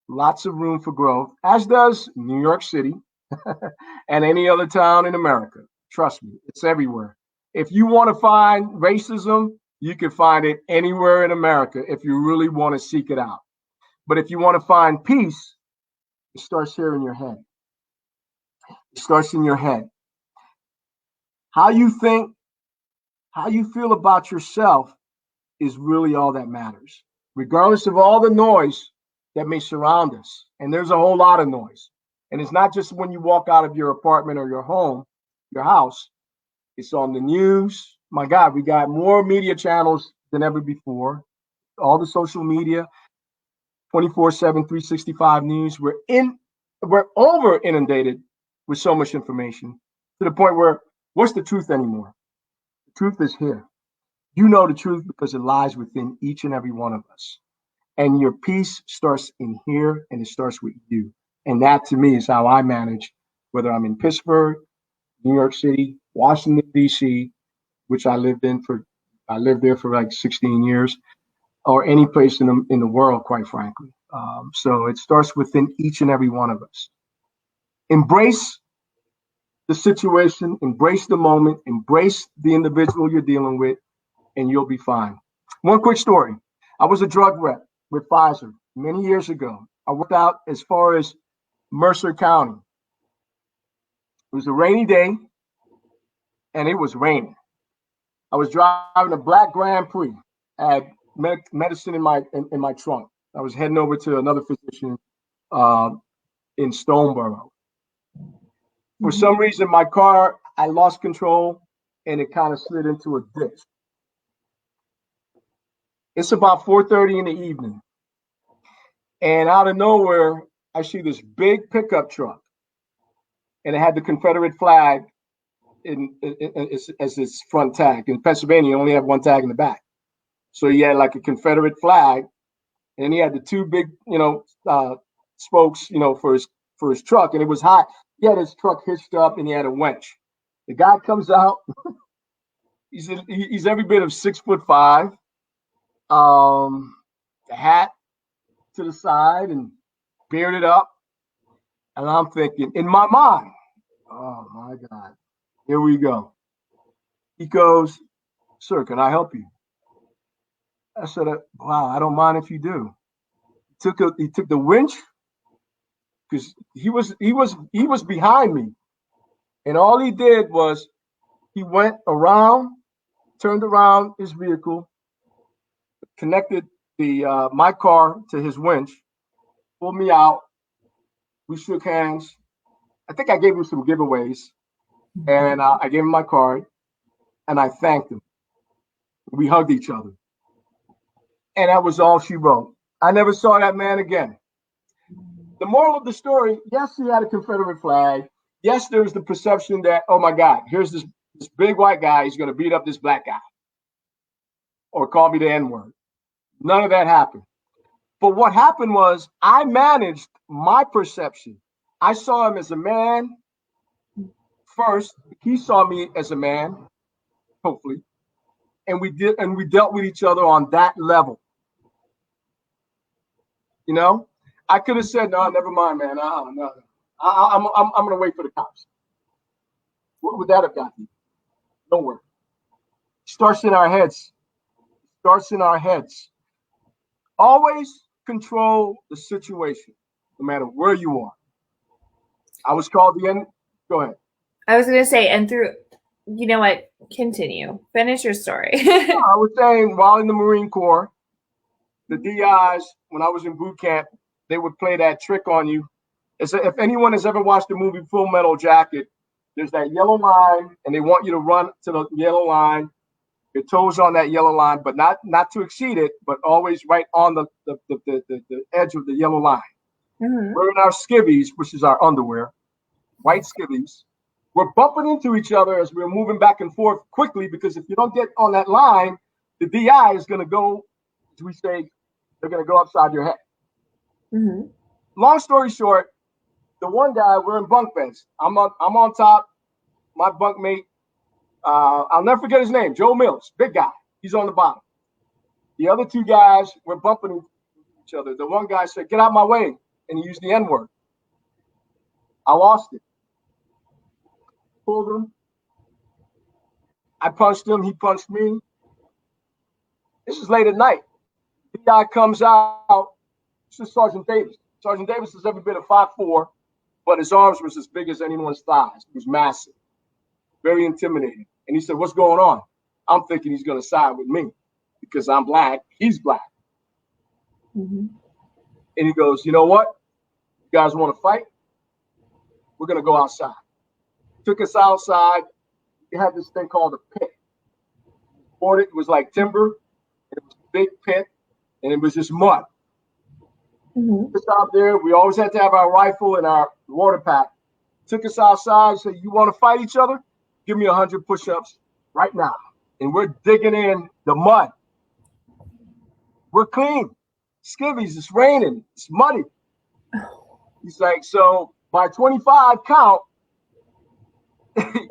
[SPEAKER 2] lots of room for growth, as does New York City and any other town in America. Trust me, it's everywhere. If you want to find racism, you can find it anywhere in America if you really want to seek it out. But if you want to find peace, it starts here in your head. It starts in your head. How you think, how you feel about yourself is really all that matters, regardless of all the noise that may surround us. And there's a whole lot of noise. And it's not just when you walk out of your apartment or your home, your house. It's on the news. My God, we got more media channels than ever before. All the social media, 24/7, 365 news. We're over inundated with so much information to the point where what's the truth anymore? The truth is here. You know the truth because it lies within each and every one of us. And your peace starts in here and it starts with you. And that to me is how I manage, whether I'm in Pittsburgh, New York City, Washington, D.C., which I lived there for like 16 years, or any place in the world, quite frankly. So it starts within each and every one of us. Embrace the situation, embrace the moment, embrace the individual you're dealing with, and you'll be fine. One quick story. I was a drug rep with Pfizer many years ago. I worked out as far as Mercer County. It was a rainy day, and it was raining. I was driving a black Grand Prix. I had medicine in my trunk. I was heading over to another physician in Stoneboro. For some reason, my car, I lost control, and it kind of slid into a ditch. It's about 4:30 in the evening. And out of nowhere, I see this big pickup truck. And it had the Confederate flag as its front tag. In Pennsylvania, you only have one tag in the back. So he had like a Confederate flag. And he had the two big, spokes, for his truck. And it was hot. He had his truck hitched up and he had a winch. The guy comes out. He's every bit of 6'5". The hat to the side and bearded up. And I'm thinking, in my mind, oh my God, here we go. He goes, "Sir, can I help you?" I said, "Wow, I don't mind if you do." He took the winch because he was behind me, and all he did was he went around, turned around his vehicle, connected my car to his winch, pulled me out. We shook hands. I think I gave him some giveaways, and I gave him my card, and I thanked him. We hugged each other, and that was all she wrote. I never saw that man again. The moral of the story, yes, he had a Confederate flag. Yes, there was the perception that, oh my God, here's this big white guy, he's going to beat up this black guy or call me the N-word. None of that happened. But what happened was I managed my perception. I saw him as a man first. He saw me as a man, hopefully. And we dealt with each other on that level. You know, I could have said, no, never mind, man. No. I'm gonna wait for the cops. What would that have gotten? Nowhere. Starts in our heads. Starts in our heads. Always control the situation, no matter where you are. I was called the end. Go ahead.
[SPEAKER 1] I was going to say, and through, you know what? Continue. Finish your story.
[SPEAKER 2] I was saying, while in the Marine Corps, the DIs, when I was in boot camp, they would play that trick on you. If anyone has ever watched the movie Full Metal Jacket, there's that yellow line, and they want you to run to the yellow line, your toes on that yellow line, but not to exceed it, but always right on the edge of the yellow line. Mm-hmm. We're in our skivvies, which is our underwear, white skivvies. We're bumping into each other as we're moving back and forth quickly, because if you don't get on that line, the DI is going to go, as we say, they're going to go upside your head. Mm-hmm. Long story short, the one guy, we're in bunk beds. I'm on top. My bunkmate, I'll never forget his name, Joe Mills, big guy. He's on the bottom. The other two guys were bumping each other. The one guy said, "Get out my way," and he used the N-word. I lost it. Pulled him. I punched him. He punched me. This is late at night. The guy comes out. This is Sergeant Davis. Sergeant Davis is every bit of 5'4", but his arms was as big as anyone's thighs. He was massive, very intimidating. And he said, "What's going on?" I'm thinking he's going to side with me because I'm black. He's black. Mm-hmm. And he goes, "You know what? You guys want to fight? We're going to go outside." Took us outside. We had this thing called a pit. It was like timber. It was a big pit, and it was just mud. Mm-hmm. Just out there, we always had to have our rifle and our water pack. Took us outside, said, "You want to fight each other? Give me 100 push-ups right now." And we're digging in the mud. We're clean. Skivvies, it's raining, it's muddy. He's like, "So by 25 count,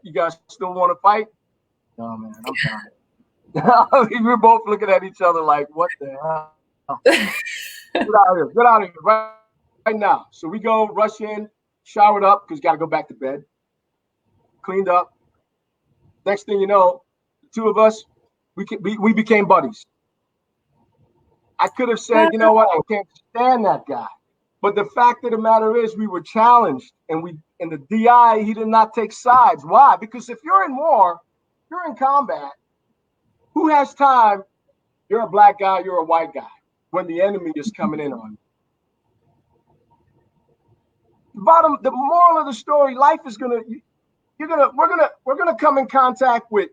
[SPEAKER 2] you guys still want to fight?" "No, man, I'm tired." We were both looking at each other like, "What the hell?" Get out of here, right now. So we go, rush in, showered up, because got to go back to bed. Cleaned up. Next thing you know, the two of us, we became buddies. I could have said, "You know what, I can't stand that guy." But the fact of the matter is, we were challenged, and the DI, he did not take sides. Why? Because if you're in war, you're in combat, who has time? You're a black guy, you're a white guy, when the enemy is coming in on you. The moral of the story, life is we're gonna come in contact with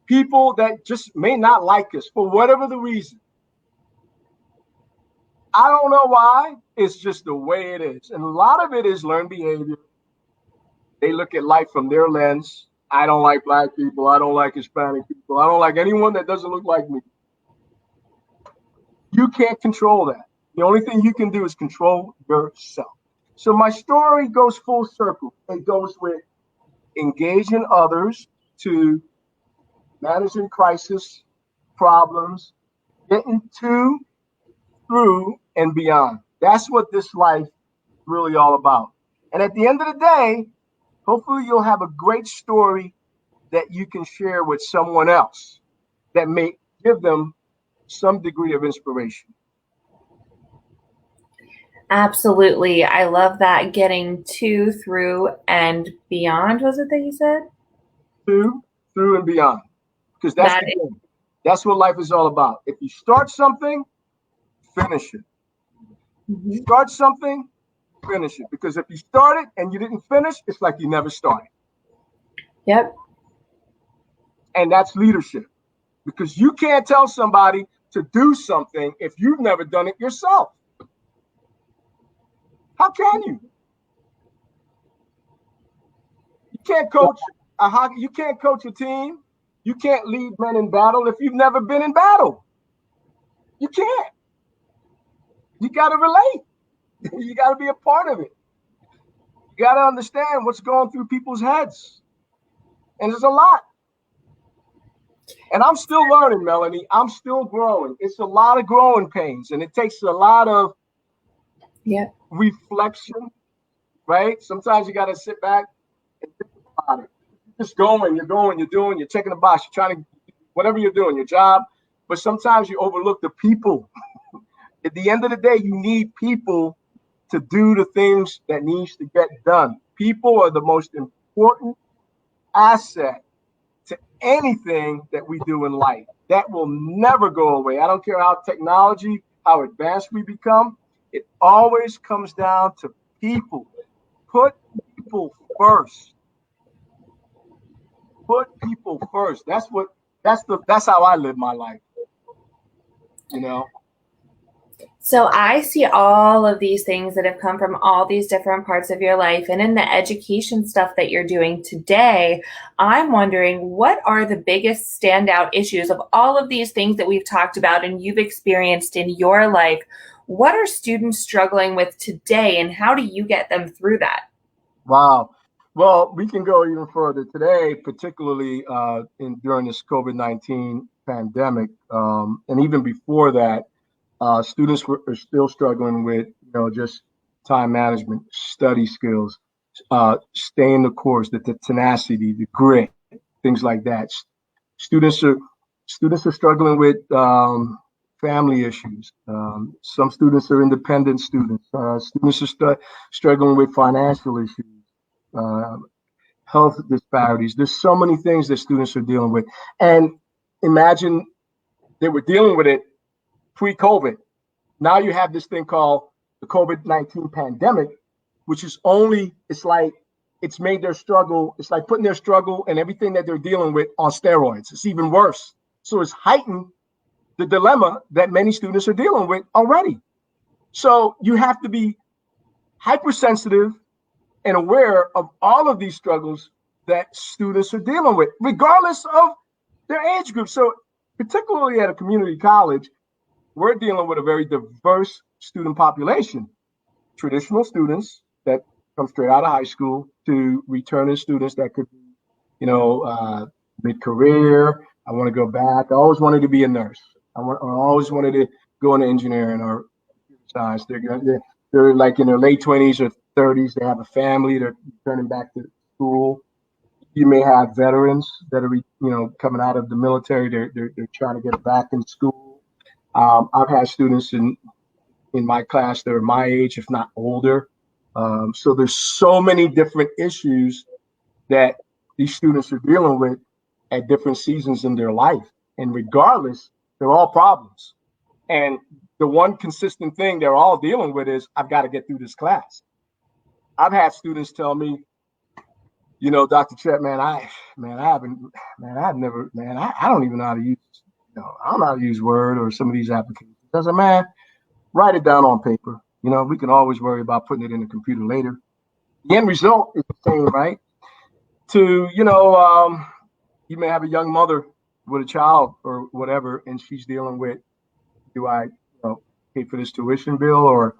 [SPEAKER 2] people that just may not like us for whatever the reason. I don't know why. It's just the way it is. And a lot of it is learned behavior. They look at life from their lens. I don't like black people. I don't like Hispanic people. I don't like anyone that doesn't look like me. You can't control that. The only thing you can do is control yourself. So my story goes full circle. It goes with engaging others to managing crisis, problems, getting to, through, and beyond. That's what this life is really all about. And at the end of the day, hopefully you'll have a great story that you can share with someone else that may give them some degree of inspiration.
[SPEAKER 1] Absolutely. I love that. Getting to, through, and beyond, was it that you said?
[SPEAKER 2] To, through, and beyond. Because that's what life is all about. If you start something, finish it. Mm-hmm. Start something, finish it. Because if you start it and you didn't finish, it's like you never started.
[SPEAKER 1] Yep.
[SPEAKER 2] And that's leadership. Because you can't tell somebody to do something if you've never done it yourself. How can you? You can't coach a hockey. You can't coach a team. You can't lead men in battle if you've never been in battle. You can't. You got to relate. You got to be a part of it. You got to understand what's going through people's heads. And there's a lot. And I'm still learning, Melanie. I'm still growing. It's a lot of growing pains, and it takes a lot of reflection, right? Sometimes you got to sit back and think about it. You're just going, you're doing, you're checking the box, you're trying to, whatever you're doing, your job. But sometimes you overlook the people. At the end of the day, you need people to do the things that needs to get done. People are the most important asset to anything that we do in life. That will never go away. I don't care how how advanced we become. It always comes down to people. Put people first. Put people first. That's how I live my life. You know?
[SPEAKER 1] So I see all of these things that have come from all these different parts of your life. And in the education stuff that you're doing today, I'm wondering, what are the biggest standout issues of all of these things that we've talked about and you've experienced in your life? What are students struggling with today, and how do you get them through that?
[SPEAKER 2] Wow. Well, we can go even further today, particularly during this COVID-19 pandemic, and even before that. Students are still struggling with, just time management, study skills, staying the course, the tenacity, the grit, things like that. Students are struggling with family issues. Some students are independent students. Students are struggling with financial issues, health disparities. There's so many things that students are dealing with. And imagine they were dealing with it pre-COVID. Now you have this thing called the COVID-19 pandemic, which is it's made their struggle, it's like putting their struggle and everything that they're dealing with on steroids. It's even worse. So it's heightened the dilemma that many students are dealing with already. So you have to be hypersensitive and aware of all of these struggles that students are dealing with, regardless of their age group. So particularly at a community college, we're dealing with a very diverse student population. Traditional students that come straight out of high school to returning students that could be, mid-career. I want to go back. I always wanted to be a nurse. I always wanted to go into engineering or science. They're like in their late 20s or 30s. They have a family. They're returning back to school. You may have veterans that are, coming out of the military. They're trying to get back in school. I've had students in my class that are my age, if not older. So there's so many different issues that these students are dealing with at different seasons in their life. And regardless, they're all problems. And the one consistent thing they're all dealing with is, I've got to get through this class. I've had students tell me, Dr. Chet, I don't even know how to use, I don't know how to use Word or some of these applications. I said, man, write it down on paper. We can always worry about putting it in the computer later. The end result is the same, right? You may have a young mother with a child or whatever, and she's dealing with, do I pay for this tuition bill, or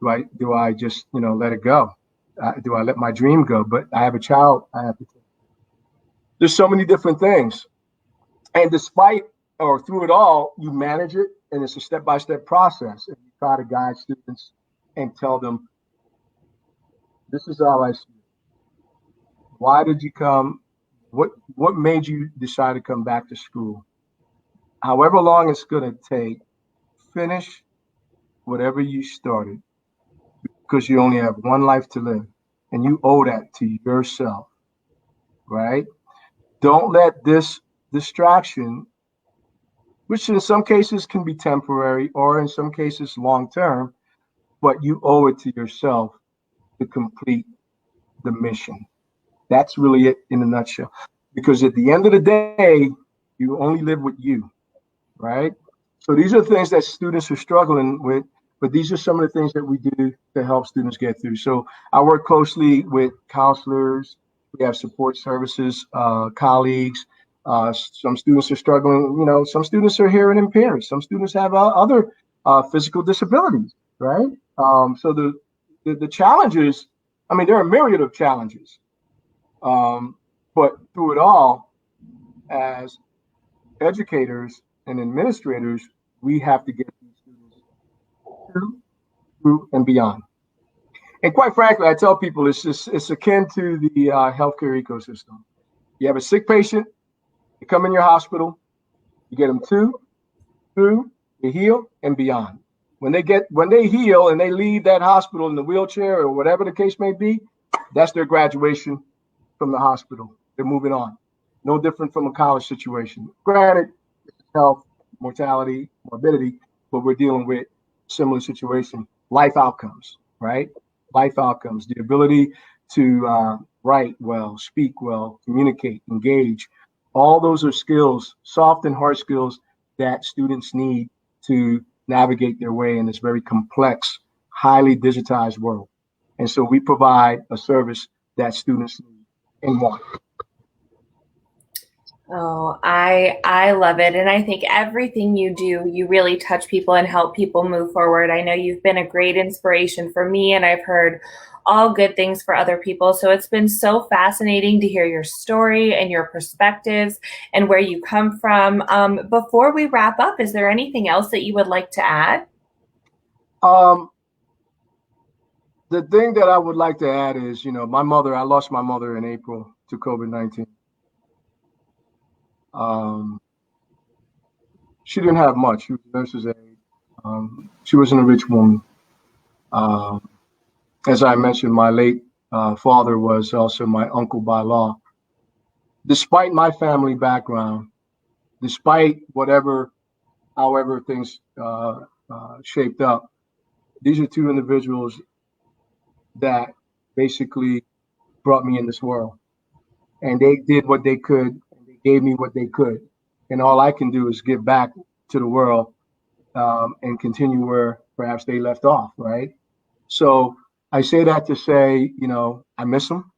[SPEAKER 2] do I just, let it go? Do I let my dream go? But I have a child I have to take. There's so many different things. And despite or through it all, you manage it, and it's a step-by-step process. And you try to guide students and tell them, this is how I see it. Why did you come? What made you decide to come back to school? However long it's going to take, finish whatever you started, because you only have one life to live, and you owe that to yourself, right? Don't let this distraction, which in some cases can be temporary or in some cases long-term, but you owe it to yourself to complete the mission. That's really it in a nutshell. Because at the end of the day, you only live with you, right? So these are things that students are struggling with, but these are some of the things that we do to help students get through. So I work closely with counselors. We have support services, colleagues. Some students are struggling. Some students are hearing impaired. Some students have other physical disabilities, right? So the challenges, I mean, there are a myriad of challenges. But through it all, as educators and administrators, we have to get these students through and beyond. And quite frankly, I tell people it's akin to the healthcare ecosystem. You have a sick patient, you come in your hospital, you get them through, they heal, and beyond. When they heal and they leave that hospital in the wheelchair or whatever the case may be, that's their graduation from the hospital. They're moving on. No different from a college situation. Granted, health, mortality, morbidity, but we're dealing with similar situation. Life outcomes, right? Life outcomes, the ability to write well, speak well, communicate, engage. All those are skills, soft and hard skills that students need to navigate their way in this very complex, highly digitized world. And so we provide a service that students need and want.
[SPEAKER 1] Oh, I love it. And I think everything you do, you really touch people and help people move forward. I know you've been a great inspiration for me, and I've heard all good things for other people. So it's been so fascinating to hear your story and your perspectives and where you come from. Before we wrap up, is there anything else that you would like to add?
[SPEAKER 2] The thing that I would like to add is, I lost my mother in April to COVID-19. She didn't have much. She was a nurse's aide. She wasn't a rich woman. As I mentioned, my late father was also my uncle by law. Despite my family background, despite however things shaped up, these are two individuals that basically brought me in this world. And they did what they could, and they gave me what they could. And all I can do is give back to the world and continue where perhaps they left off, right? So I say that to say, I miss them.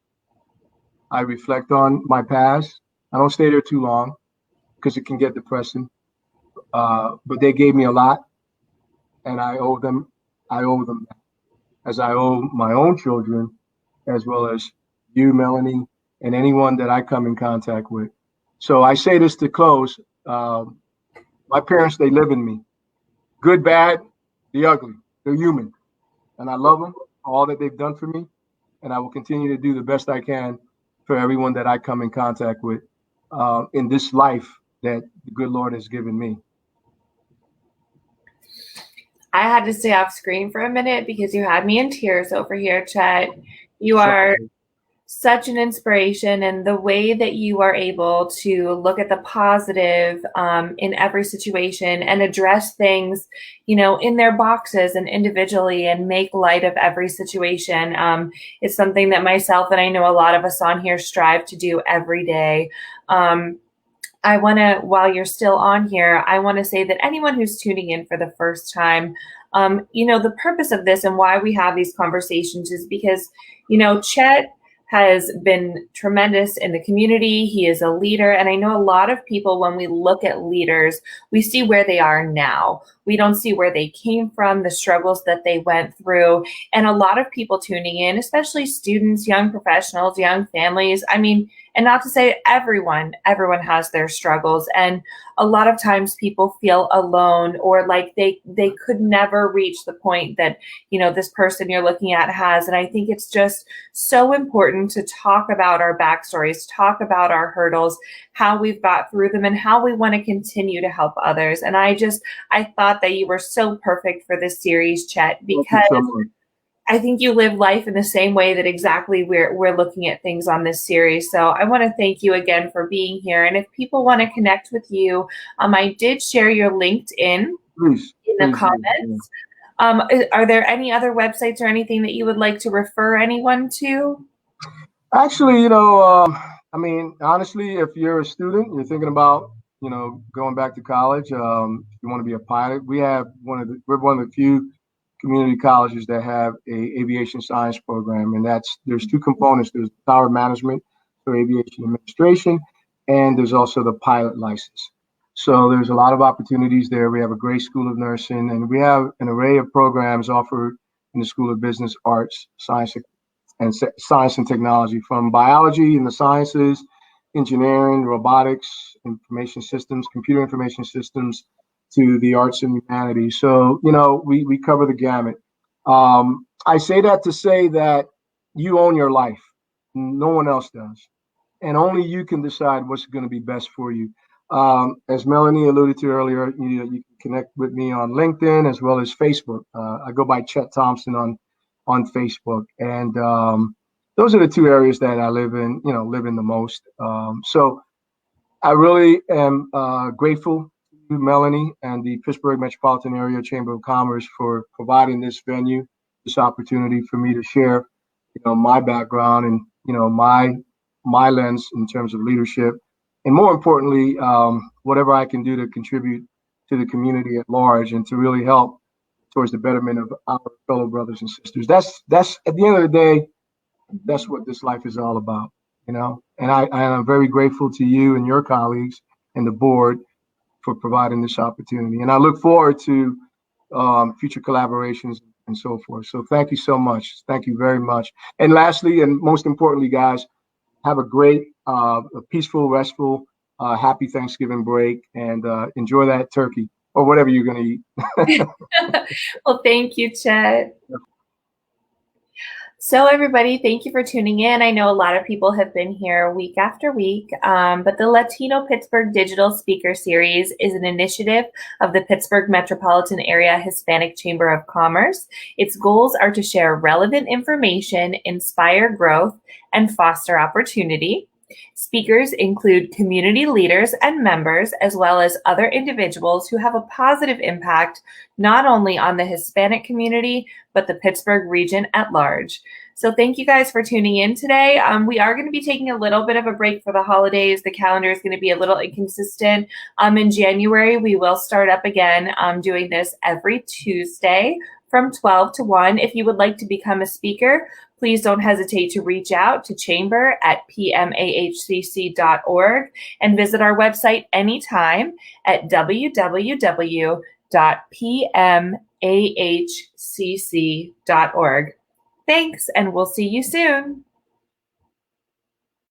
[SPEAKER 2] I reflect on my past. I don't stay there too long because it can get depressing. But they gave me a lot, and I owe them that, as I owe my own children, as well as you, Melanie, and anyone that I come in contact with. So I say this to close. My parents, they live in me. Good, bad, the ugly. They're human. And I love them, all that they've done for me. And I will continue to do the best I can for everyone that I come in contact with in this life that the good Lord has given me.
[SPEAKER 1] I had to stay off screen for a minute because you had me in tears over here, Chet. You are such an inspiration, and the way that you are able to look at the positive in every situation and address things, in their boxes and individually, and make light of every situation is something that myself and I know a lot of us on here strive to do every day. I want to, while you're still on here, I want to say that anyone who's tuning in for the first time, the purpose of this and why we have these conversations is because, Chet has been tremendous in the community. He is a leader. And I know a lot of people, when we look at leaders, we see where they are now. We don't see where they came from, the struggles that they went through. And a lot of people tuning in, especially students, young professionals, young families. I mean, and not to say everyone has their struggles. And a lot of times people feel alone, or like they could never reach the point that, this person you're looking at has. And I think it's just so important to talk about our backstories, talk about our hurdles, how we've got through them, and how we want to continue to help others. And I thought that you were so perfect for this series, Chet, because I think you live life in the same way that exactly we're looking at things on this series. So I want to thank you again for being here. And if people want to connect with you, I did share your LinkedIn in the comments. Are there any other websites or anything that you would like to refer anyone to?
[SPEAKER 2] Actually, honestly, if you're a student, you're thinking about, going back to college, you want to be a pilot, we're one of the few community colleges that have a aviation science program, and there's two components. There's power management for aviation administration, and there's also the pilot license. So there's a lot of opportunities there. We have a great School of Nursing, and we have an array of programs offered in the School of Business, Arts, Science and Technology, from biology and the sciences, engineering, robotics, information systems, computer information systems, to the arts and humanities. So, we cover the gamut. I say that to say that you own your life. No one else does. And only you can decide what's going to be best for you. As Melanie alluded to earlier, you can connect with me on LinkedIn as well as Facebook. I go by Chet Thompson on Facebook, and those are the two areas that I live in the most. So I really am grateful to Melanie and the Pittsburgh Metropolitan Area Chamber of Commerce for providing this venue, this opportunity for me to share, my background and my lens in terms of leadership, and more importantly, whatever I can do to contribute to the community at large and to really help towards the betterment of our fellow brothers and sisters. That's at the end of the day, that's what this life is all about, And I'm very grateful to you and your colleagues and the board for providing this opportunity. And I look forward to future collaborations and so forth. So thank you so much. Thank you very much. And lastly, and most importantly, guys, have a great, a peaceful, restful, happy Thanksgiving break, and enjoy that turkey or whatever you're going to eat.
[SPEAKER 1] Well, thank you, Chet. So everybody, thank you for tuning in. I know a lot of people have been here week after week, but the Latino Pittsburgh Digital Speaker Series is an initiative of the Pittsburgh Metropolitan Area Hispanic Chamber of Commerce. Its goals are to share relevant information, inspire growth, and foster opportunity. Speakers include community leaders and members, as well as other individuals who have a positive impact not only on the Hispanic community, but the Pittsburgh region at large. So thank you guys for tuning in today. We are going to be taking a little bit of a break for the holidays. The calendar is going to be a little inconsistent. In January, we will start up again doing this every Tuesday from 12 to 1. If you would like to become a speaker, please don't hesitate to reach out to chamber@pmahcc.org and visit our website anytime at www.pmahcc.org. Thanks, and we'll see you soon.